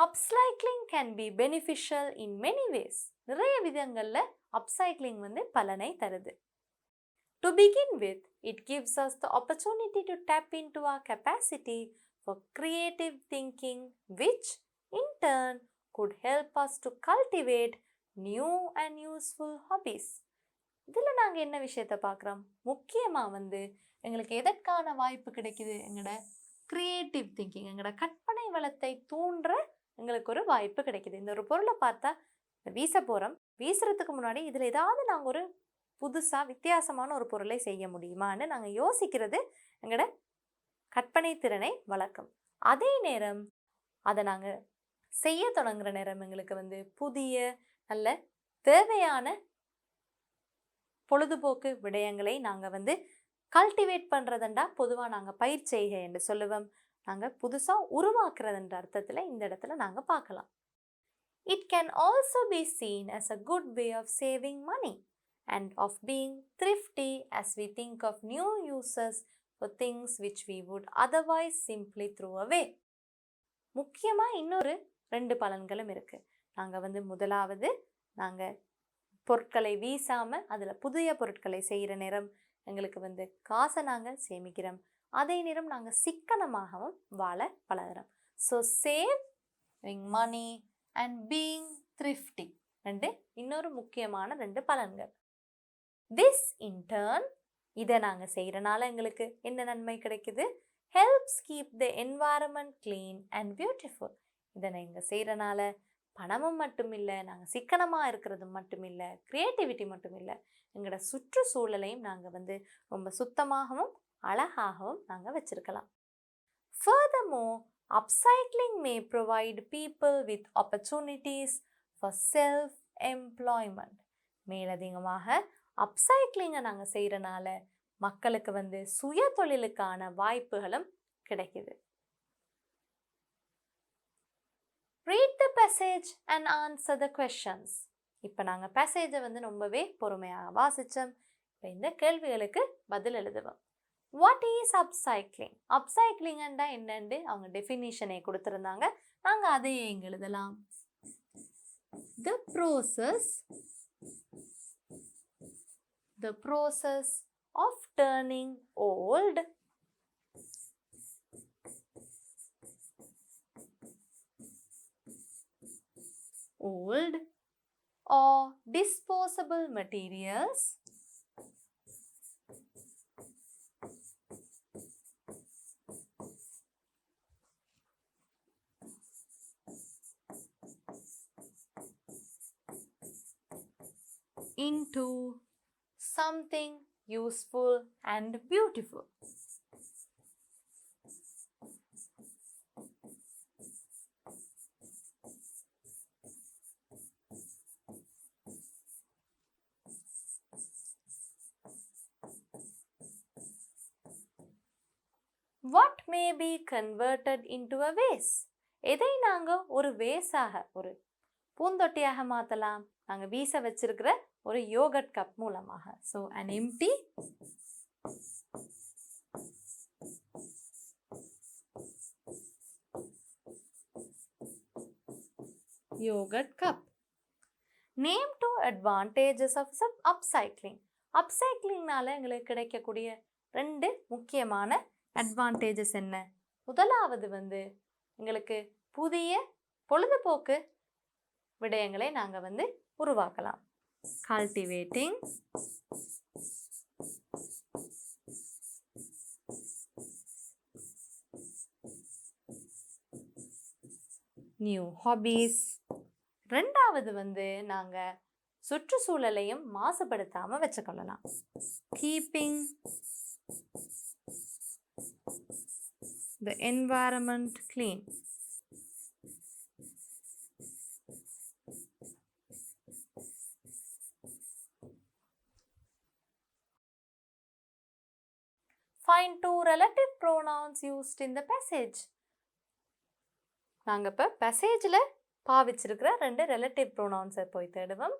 Upcycling can be beneficial in many ways. நிறைய விதங்களில் அப்சைக்ளிங் பலனை தருது. To begin with, it gives us the opportunity to tap in to our capacity for creative thinking, which in turn could help us to cultivate new and useful hobbies. இதில் நாங்கள் என்ன விஷயத்தை பார்க்குறோம்? முக்கியமாக எங்களுக்கு எதற்கான வாய்ப்பு கிடைக்குது? எங்களோட க்ரியேட்டிவ் திங்கிங், எங்களோட கற்பனை வளத்தை தூண்டுற எங்களுக்கு ஒரு வாய்ப்பு கிடைக்குது. இந்த ஒரு பொருளை பார்த்தா வீச போகிறோம், வீசுறதுக்கு முன்னாடி இதில் ஏதாவது நாங்கள் ஒரு புதுசாக வித்தியாசமான ஒரு பொருளை செய்ய முடியுமான்னு நாங்கள் யோசிக்கிறது எங்களோட கற்பனை திறனை வளர்க்கும். அதே நேரம் அதை நாங்கள் செய்ய தொடங்குற நேரம் எங்களுக்கு புதிய நல்ல தேவையான பொழுதுபோக்கு விடயங்களை நாங்கள் கல்டிவேட் பண்ணுறதுண்டா பொதுவாக நாங்கள் பயிர் செய்கை என்று சொல்லுவோம். நாங்கள் புதுசாக உருவாக்குறதுன்ற அர்த்தத்தில் இந்த இடத்துல நாங்கள் பார்க்கலாம். It can also be seen as a good way of saving money and of being thrifty as we think of new uses for things which we would otherwise simply throw away. முக்கியமாக இன்னொரு 2 பலன்களும் இருக்குது. நாங்கள் முதலாவது, நாங்கள் பொருட்களை வீசாமல் அதில் புதிய பொருட்களை செய்கிற நேரம் எங்களுக்கு காசை நாங்கள் சேமிக்கிறோம். அதே நேரம் நாங்கள் சிக்கனமாகவும் வாழ பழகிறோம். So save having money and being thrifty. இன்னொரு முக்கியமான 2 பலன்கள். This in turn, இதை நாங்கள் செய்கிறனால எங்களுக்கு என்ன நன்மை கிடைக்குது? Helps keep the environment clean and beautiful. இதை நாங்கள் செய்கிறனால பணமும் மட்டும் இல்லை, நாங்கள் சிக்கனமாக இருக்கிறது மட்டும் இல்லை, க்ரியேட்டிவிட்டி மட்டும் இல்லை, எங்களோட சுற்றுச்சூழலையும் நாங்கள் ரொம்ப சுத்தமாகவும் அழகாகவும் நாங்கள் வச்சிருக்கலாம். Furthermore, upcycling may provide people with opportunities for self-employment. மேலதிகமாக அப்சைக்ளிங்கை நாங்கள் செய்கிறனால மக்களுக்கு சுய தொழிலுக்கான வாய்ப்புகளும் கிடைக்குது. Read the passage and answer the questions. இப்போ நாங்கள் பேசேஜை ரொம்பவே பொறுமையாக வாசித்தோம். இப்போ இந்த கேள்விகளுக்கு பதில் எழுதுவோம். What is upcycling? Upcycling என்னன்னு அவங்க டெஃபினிஷனை கொடுத்துருந்தாங்க. நாங்கள் அதையே இங்கே எழுதலாம். The process of turning old or disposable materials into something useful and beautiful. What may be converted into a vase? எதை நாங்கள் ஒரு வேஸாக, ஒரு பூந்தொட்டியாக மாற்றலாம்? நாங்கள் வீச வச்சிருக்கிற ஒரு யோகட் கப் மூலமாக. So an empty yogurt cup. Name 2 advantages of upcycling. upcyclingனால எங்களுக்கு கிடைக்கக்கூடிய 2 முக்கியமான அட்வான்டேஜஸ் என்ன? முதலாவது எங்களுக்கு புதிய பொழுதுபோக்கு விடயங்களை நாங்கள் உருவாக்கலாம். Cultivating new hobbies. ரெண்டாவது நாங்கள் சுற்றுச்சூழலையும் மாசுபடுத்தாமல் வச்சுக்கொள்ளலாம். Keeping the environment clean. Find 2 relative pronouns used in the passage. நாங்கள் இப்போ பேசேஜில் பாவிச்சிருக்கிற 2 relative pronouns போய் தேடுவோம்.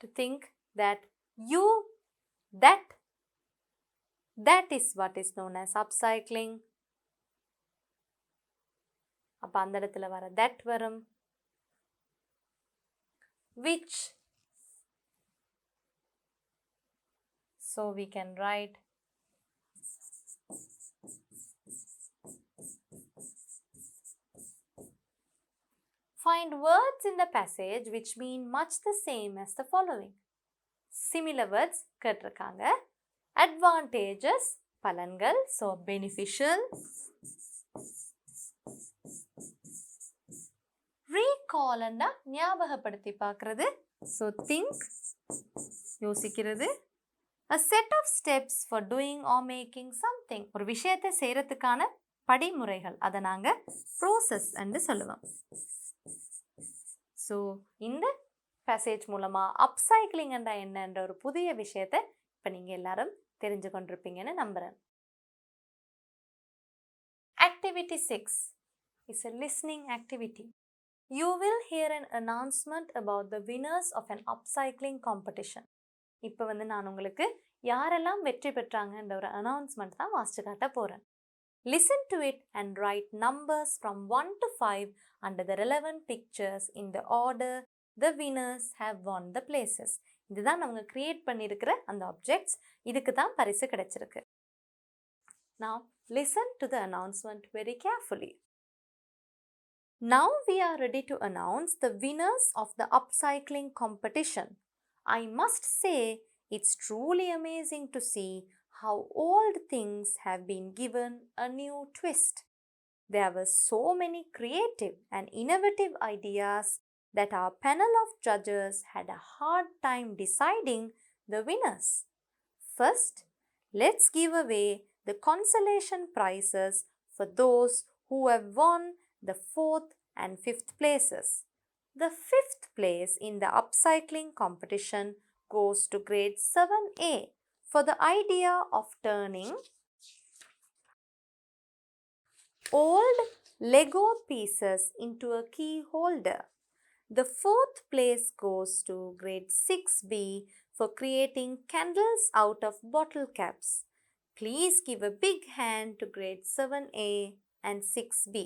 To think that you, that is what is known as upcycling. அப்போ அந்த இடத்துல வர that வரும். Which, so we can write find words in the passage which mean much the same as the following. Similar words கேட்டிருக்காங்க. Advantages பலன்கள், so beneficial. Recall ன்னா ஞாபகப்படுத்தி பார்க்கிறது, so think யோசிக்கிறது. A set of steps for doing or making something. ஒரு விஷயத்தை செய்யறதுக்கான படிமுறைகள், அதை நாங்கள் ப்ரோசஸ் என்று சொல்லுவோம். ஸோ இந்த பேசேஜ் மூலமாக அப்சைக்ளிங் என்னன்ற ஒரு புதிய விஷயத்தை இப்போ நீங்கள் எல்லாரும் தெரிஞ்சு கொண்டிருப்பீங்கன்னு நம்புகிறேன். Activity 6 is a listening activity. You will hear an announcement about the winners of an upcycling competition. இப்போ நான் உங்களுக்கு யாரெல்லாம் வெற்றி பெற்றாங்கன்ற ஒரு அனௌன்ஸ்மெண்ட் தான் வாசிச்சு காட்ட போகிறேன். Listen to it and write numbers from 1 to 5 under the relevant pictures in the order the winners have won the places. இதுதான் நம்ம கிரியேட் பண்ணியிருக்கிற அந்த ஆப்ஜெக்ட்ஸ். இதுக்கு தான் பரிசு கிடைச்சிருக்கு. Now listen to the announcement very carefully. Now we are ready to announce the winners of the upcycling competition. I must say it's truly amazing to see how old things have been given a new twist. There were so many creative and innovative ideas that our panel of judges had a hard time deciding the winners. First, let's give away the consolation prizes for those who have won the 4th and 5th places. The 5th place in the upcycling competition goes to grade 7A for the idea of turning old Lego pieces into a key holder. The 4th place goes to grade 6B for creating candles out of bottle caps. Please give a big hand to grade 7A and 6B.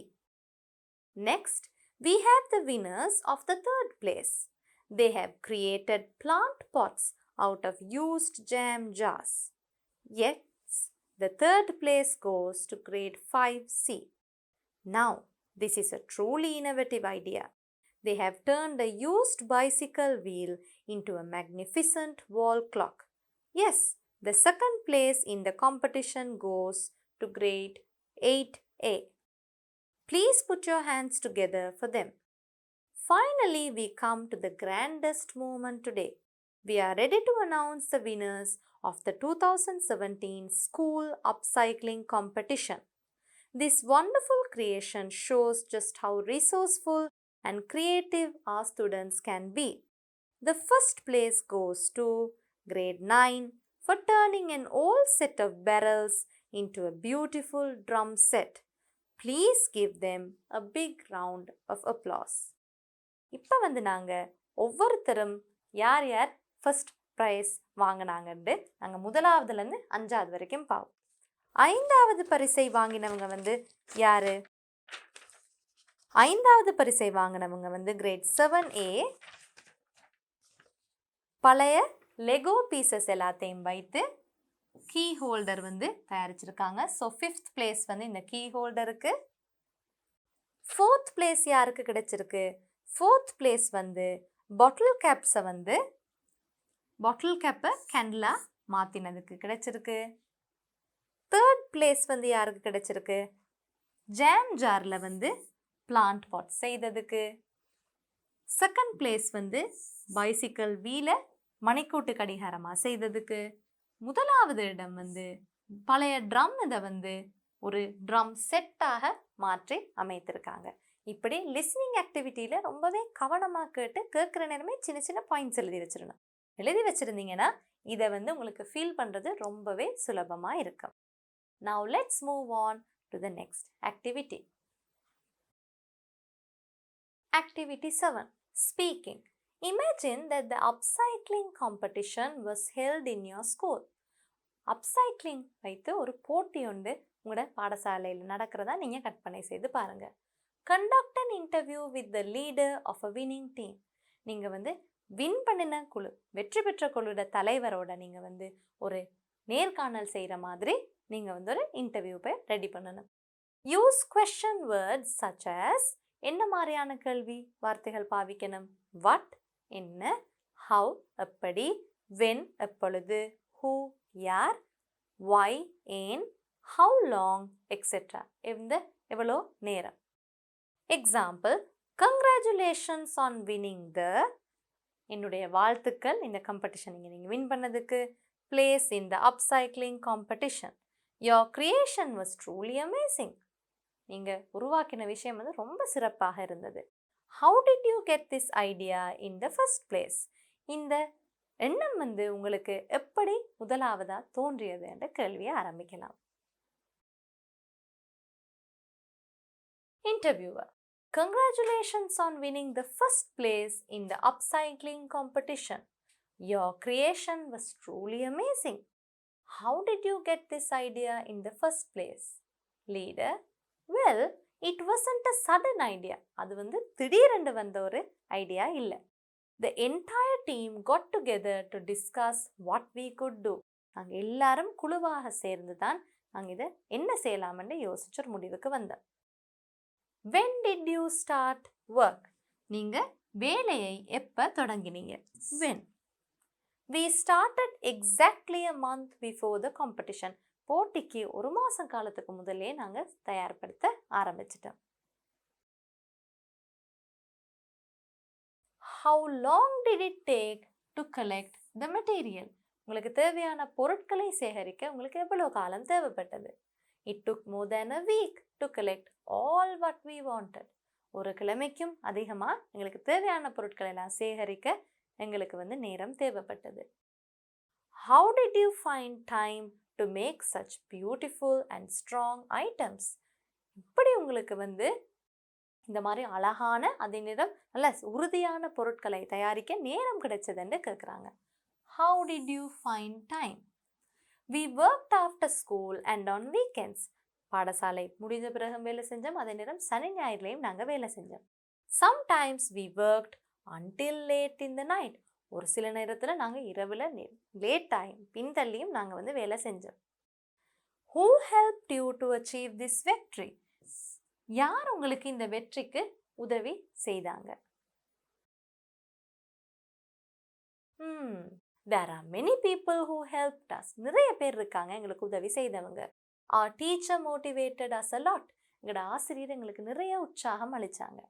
Next, we have the winners of the 3rd place. They have created plant pots out of used jam jars. Yes, the 3rd place goes to grade 5C. Now, this is a truly innovative idea. They have turned a used bicycle wheel into a magnificent wall clock. Yes, the 2nd place in the competition goes to grade 8A. Please put your hands together for them. Finally, we come to the grandest moment today. We are ready to announce the winners of the 2017 School Upcycling Competition. This wonderful creation shows just how resourceful and creative our students can be. The 1st place goes to grade 9 for turning an old set of barrels into a beautiful drum set. Please give them a big round of applause. இப்போ நாங்கள் ஒவ்வொருத்தரும் யார் யார் first prize வாங்கினாங்கன்னு நாங்கள் 1ஆவதுலேருந்து 5ஆவது வரைக்கும் பார்ப்போம். 5ஆவது பரிசை வாங்கினவங்க யார்? 5ஆவது பரிசை வாங்கினவங்க கிரேட் 7A. பழைய லெகோ பீசஸ் எல்லாத்தையும் வைத்து கீ ஹோல்டர் தயாரிச்சிருக்காங்க. ஸோ 5th பிளேஸ் இந்த கீ ஹோல்டருக்கு. 4th பிளேஸ் யாருக்கு கிடைச்சிருக்கு? 4th பிளேஸ் பாட்டில் கேப்ஸை பாட்டில் கேப்பை கேண்டிலாக மாற்றினதுக்கு கிடைச்சிருக்கு. 3rd பிளேஸ் யாருக்கு கிடைச்சிருக்கு? ஜாம் ஜாரில் பிளான்ட் பாட் செய்ததுக்கு. 2nd பிளேஸ் பைசிக்கல் வீலை மணிக்கூட்டு கடிகாரமாக செய்ததுக்கு. 1ஆவது இடம் பழைய ட்ரம் இதை ஒரு ட்ரம் செட்டாக மாற்றி அமைத்திருக்காங்க. இப்படி லிஸ்னிங் ஆக்டிவிட்டியில் ரொம்பவே கவனமாக கேட்குற நேரமே சின்ன சின்ன பாயிண்ட்ஸ் எழுதி வச்சிடணும். எழுதி வச்சுருந்தீங்கன்னா இதை உங்களுக்கு ஃபீல் பண்ணுறது ரொம்பவே சுலபமாக இருக்கும். Now let's move on to the next activity. Activity 7. Speaking. Imagine that the upcycling competition was held in your school. Upcycling வைத்து ஒரு போட்டி உங்களோட பாடசாலையில் நடக்கிறதா நீங்கள் கற்பனை செய்து பாருங்கள். Conduct an interview with the leader of a winning team. நீங்கள் வின் பண்ணின குழு, வெற்றி பெற்ற குழுவோட தலைவரோட நீங்கள் ஒரு நேர்காணல் செய்கிற மாதிரி நீங்கள் ஒரு இன்டர்வியூவை ரெடி பண்ணணும். Use question words such as என்ன மாதிரியான கேள்வி வார்த்தைகள் பாவிக்கணும்? what என்ன, how எப்படி, when எப்பொழுது, who யார், why ஏன், how long etc. எவ்வளோ நேரம். Example, congratulations on winning the, என்னுடைய வாழ்த்துக்கள் இந்த காம்படிஷன் நீங்கள் வின் பண்ணதுக்கு. place in the upcycling competition. Your creation was truly amazing. நீங்கள் உருவாக்கின விஷயம் ரொம்ப சிறப்பாக இருந்தது. How did you get this idea in the first place? இந்த எண்ணம் உங்களுக்கு எப்படி முதலாவதா தோன்றியது என்ற கேள்வியை ஆரம்பிக்கலாம். Interviewer. Congratulations on winning the first place in the upcycling competition. Your creation was truly amazing. How did you get this idea in the first place? Leader. Well, it wasn't a sudden idea. அது திடீரென்று வந்த ஒரு idea இல்லை. The entire team got together to discuss what we could do. நாங்கள் எல்லாரும் குழுவாக சேர்ந்து தான் நாங்கள் இதை என்ன செய்யலாம்னு யோசிச்சு ஒரு முடிவுக்கு வந்தோம். When did you start work? நீங்கள் வேலையை எப்போ தொடங்கினீங்க? When? We started exactly a month before the competition. போட்டிக்கு ஒரு மாதம் காலத்துக்கு முதலே நாங்கள் தயார்படுத்த ஆரம்பிச்சிட்டோம். How long did it take to collect the material? உங்களுக்கு தேவையான பொருட்களை சேகரிக்க உங்களுக்கு எவ்வளவு காலம் தேவைப்பட்டது? It took more than a week to collect all what we wanted. ஒரு கிழமைக்கும் அதிகமாக எங்களுக்கு தேவையான பொருட்களை எல்லாம் சேகரிக்க எங்களுக்கு நேரம் தேவைப்பட்டது. How did you find time to make such beautiful and strong items? இப்படி உங்களுக்கு இந்த மாதிரி அழகான அதே நேரம் நல்ல உறுதியான பொருட்களை தயாரிக்க நேரம் கிடைச்சதுன்னு கேட்குறாங்க. How did you find time? We worked after school and on weekends. பாடசாலை முடிஞ்ச பிறகு வேலை செஞ்சோம், அதே நேரம் சனி ஞாயிறுலையும் நாங்கள் வேலை செஞ்சோம். Sometimes we worked until late in the night. ஒரு சில நேரத்தில் நாங்கள் இரவில் லேட் ஆகும் பின்தள்ளியும் நாங்கள் வேலை செஞ்சோம். Who helped you to achieve this victory? யார் உங்களுக்கு இந்த வெற்றிக்கு உதவி செய்தாங்க? There are many people who helped us. நிறைய பேர் இருக்காங்க எங்களுக்கு உதவி செய்தவங்க. Our teacher motivated us a lot. எங்களோட ஆசிரியர் எங்களுக்கு நிறைய உற்சாகம் அளிச்சாங்க.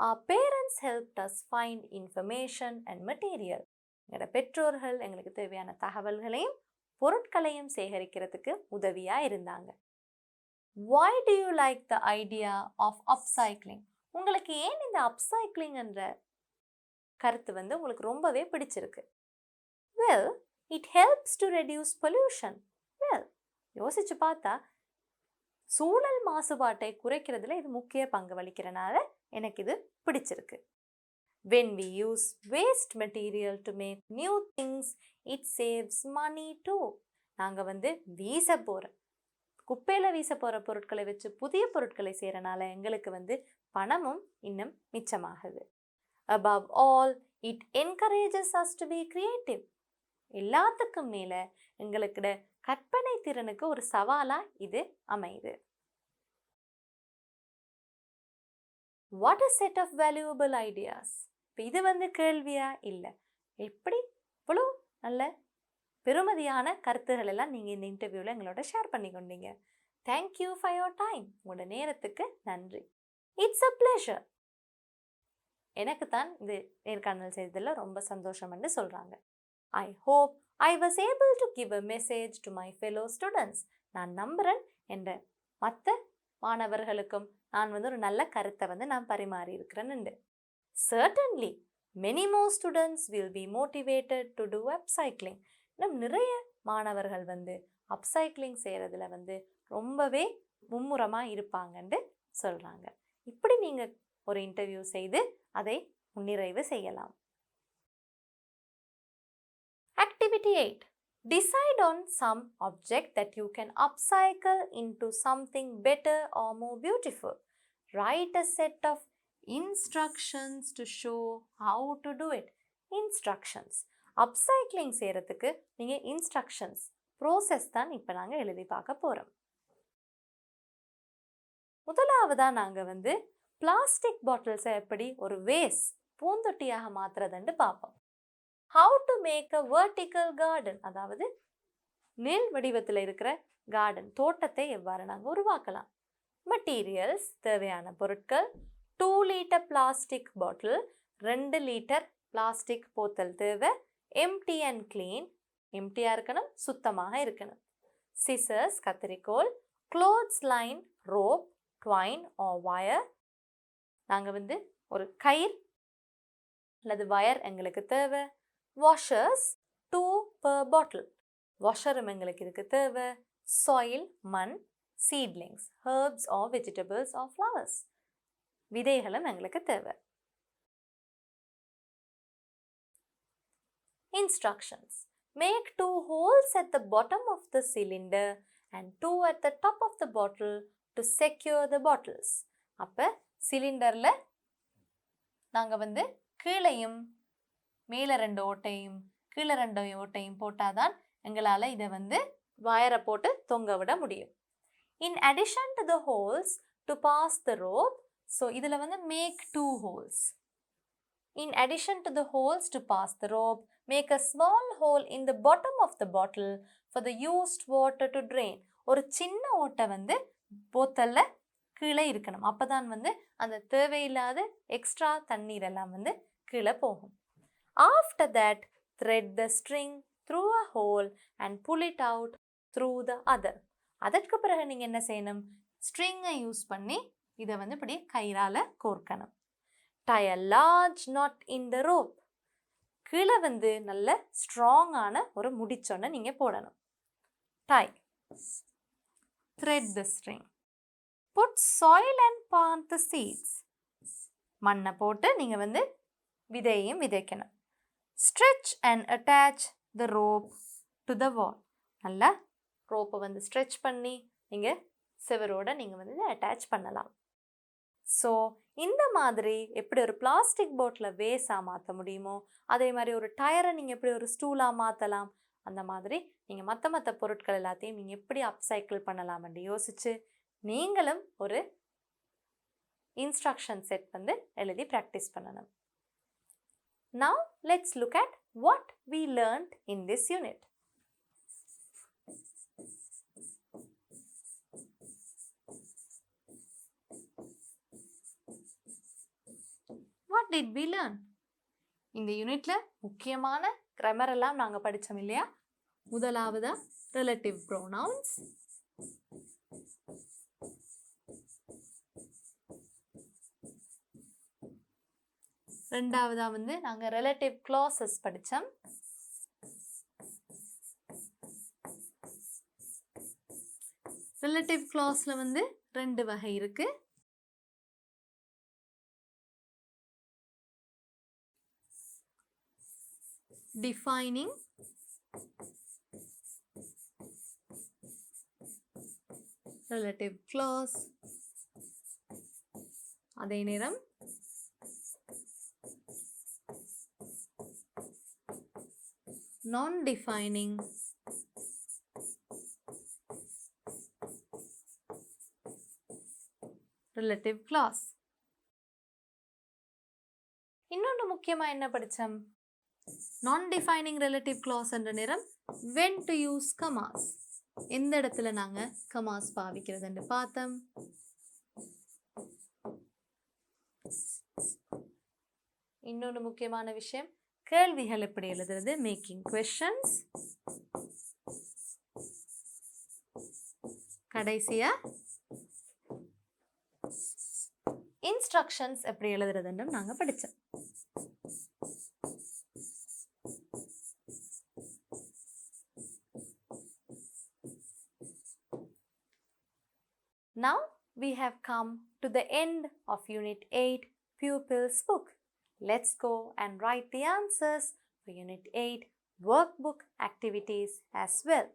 Our parents helped us find information and material. எங்களோட பெற்றோர்கள் எங்களுக்கு தேவையான தகவல்களையும் பொருட்களையும் சேகரிக்கிறதுக்கு உதவியா இருந்தாங்க. Why do you like the idea of upcycling? உங்களுக்கு ஏன் இந்த upcycling என்ற கருத்து உங்களுக்கு ரொம்பவே பிடிச்சிருக்கு? Well, it helps to reduce pollution. Well, யோசிச்சு பார்த்தா சூழல் மாசுபாட்டை குறைக்கிறதுல இது முக்கிய பங்கு வகிக்கிறனால எனக்கு இது பிடிச்சிருக்கு. When we use waste material to make new things, it saves money too. நாங்கள் வீச போகிற குப்பையில் வீச போகிற பொருட்களை வச்சு புதிய பொருட்களை செய்கிறனால எங்களுக்கு பணமும் இன்னும் மிச்சமாகுது. Above all, it encourages us to be creative. எல்லாத்துக்கும் மேலே எங்களுக்கு கற்பனை திறனுக்கு ஒரு சவாலாக இது அமையுது. What a set of valuable ideas. இப்போ இது கேள்வியா இல்லை, எப்படி இவ்வளோ நல்ல பெருமதியான கருத்துகள் எல்லாம் நீங்கள் இந்த இன்டர்வியூவில் எங்களோட ஷேர் பண்ணி கொண்டீங்க. Thank you for your time. உங்களோட நேரத்துக்கு நன்றி. It's a pleasure. எனக்கு தான் இது நேர்காணல் செய்ததில் ரொம்ப சந்தோஷம்னு சொல்கிறாங்க. I hope I was able to give a message to my fellow students. நான் நம்புகிறேன் என்ற மற்ற மாணவர்களுக்கும் நான் ஒரு நல்ல கருத்தை நான் பரிமாறி இருக்கிறேன்னு. Certainly, many more students will be motivated to do upcycling. இன்னும் நிறைய மாணவர்கள் அப்சைக்ளிங் செய்கிறதுல ரொம்பவே மும்முரமாக இருப்பாங்கன்னு சொல்கிறாங்க. இப்படி நீங்கள் ஒரு இன்டர்வியூ செய்து அதை முன்னிறைவு செய்யலாம். Activity 8. Decide on some object that you can upcycle into something better or more beautiful. Write a set of instructions to show how to do it. Instructions. Upcycling செய்கிறதுக்கு நீங்கள் இன்ஸ்ட்ரக்ஷன்ஸ் ப்ரோசஸ் தான் இப்போ நாங்கள் எழுதி பார்க்க போகிறோம். முதலாவதாக நாங்கள் பிளாஸ்டிக் பாட்டில்ஸை எப்படி ஒரு வேஸ்ட் பூந்தொட்டியாக மாற்றுறதுன்னு பார்ப்போம். How to make a vertical garden, அதாவது நீள் வடிவத்தில் இருக்கிற கார்டன் தோட்டத்தை எவ்வாறு நாங்கள் உருவாக்கலாம். மெட்டீரியல்ஸ் தேவையான பொருட்கள் 2 liter plastic bottle, 2 liter plastic போத்தல் தேவை. எம்டி அண்ட் கிளீன், எம்டியாக இருக்கணும், சுத்தமாக இருக்கணும். சிசர்ஸ் கத்திரிக்கோல், clothes line, rope, twine or wire. நாங்கள் ஒரு கயிறு அல்லது வயர் எங்களுக்கு தேவை. வாஷர்ஸ் 2 per bottle, வாஷரும் எங்களுக்கு இதுக்கு தேவை. சாயில் மண், seedlings herbs or vegetables or flowers, விதைகளும் எங்களுக்கு தேவை. Instructions. Make 2 holes at the bottom of the cylinder and 2 at the top of the bottle to secure the bottles. அப்போ சிலிண்டரில் நாங்கள் கீழையும் மேலே 2 ஓட்டையும் கீழே 2 ஓட்டையும் போட்டால் தான் எங்களால் இதை வயரை போட்டு தொங்க விட முடியும். In addition to the holes to pass the rope, so இதில் வந்து make 2 holes. In addition to the holes to pass the rope, make a small hole in the bottom of the bottle for the used water to drain. ஒரு சின்ன ஓட்டை வந்து போத்தல்ல கீழே இருக்கணும். அப்பதான் வந்து அந்த தேவையில்லாத எக்ஸ்ட்ரா தண்ணீர் எல்லாம் வந்து கீழே போகும். After that, thread the string through a hole and pull it out through the other. அதற்கு பிறகு நீங்க என்ன செய்யணும்? ஸ்ட்ரிங்கை யூஸ் பண்ணி இதை வந்து இப்படி கயிறால கோர்க்கணும். Tie a large knot in the rope. கீழே வந்து நல்ல ஸ்ட்ராங்கான ஒரு முடிச்சொன்ன நீங்க போடணும். Tie. Thread the string. Put soil and plant the seeds. மண்ணை போட்டு நீங்க வந்து விதையையும் விதைக்கணும். Stretch and attach the rope to the wall. நல்லா ரோப்பை வந்து ஸ்ட்ரெச் பண்ணி நீங்க செவரோட நீங்க வந்து அட்டாச் பண்ணலாம். ஸோ இந்த மாதிரி எப்படி ஒரு பிளாஸ்டிக் போட்டில் வேஸாக மாற்ற முடியுமோ அதே மாதிரி ஒரு டயரை நீங்கள் எப்படி ஒரு ஸ்டூலாக மாற்றலாம், அந்த மாதிரி நீங்கள் மற்ற பொருட்கள் எல்லாத்தையும் நீங்கள் எப்படி அப்சைக்கிள் பண்ணலாம்னு யோசிச்சு நீங்களும் ஒரு இன்ஸ்ட்ரக்ஷன் செட் வந்து எழுதி ப்ராக்டிஸ் பண்ணணும். Now let's look at what we learned in this unit. What did we learn? இந்த யூனிட்ல முக்கியமான கிராமர் எல்லாம் நாங்க படிச்சோம் இல்லையா? முதலாவதா relative pronouns, ரெண்டாவதா வந்து நாங்க relative clauses படிச்சோம். relative clauseல வந்து ரெண்டு வகை இருக்கு. defining relative clause, அதே நேரம் non-defining relative clause. இன்னொன்று முக்கியமா என்ன படிச்சோம்? non-defining relative clause என்ற நேரம் when to use commas, எந்த இடத்துல நாங்க commas பாவிக்கிறதுன்னு பார்த்தோம். இன்னொன்று முக்கியமான விஷயம் கேள்விகள் எப்படி எழுதுறது, மேக்கிங் questions. கடைசியா இன்ஸ்ட்ரக்ஷன்ஸ் எப்படி எழுதுறதுன்னு நாங்க படிச்சோம். Now we have come to the end of Unit 8 Pupils book. Let's go and write the answers for Unit 8 workbook activities as well.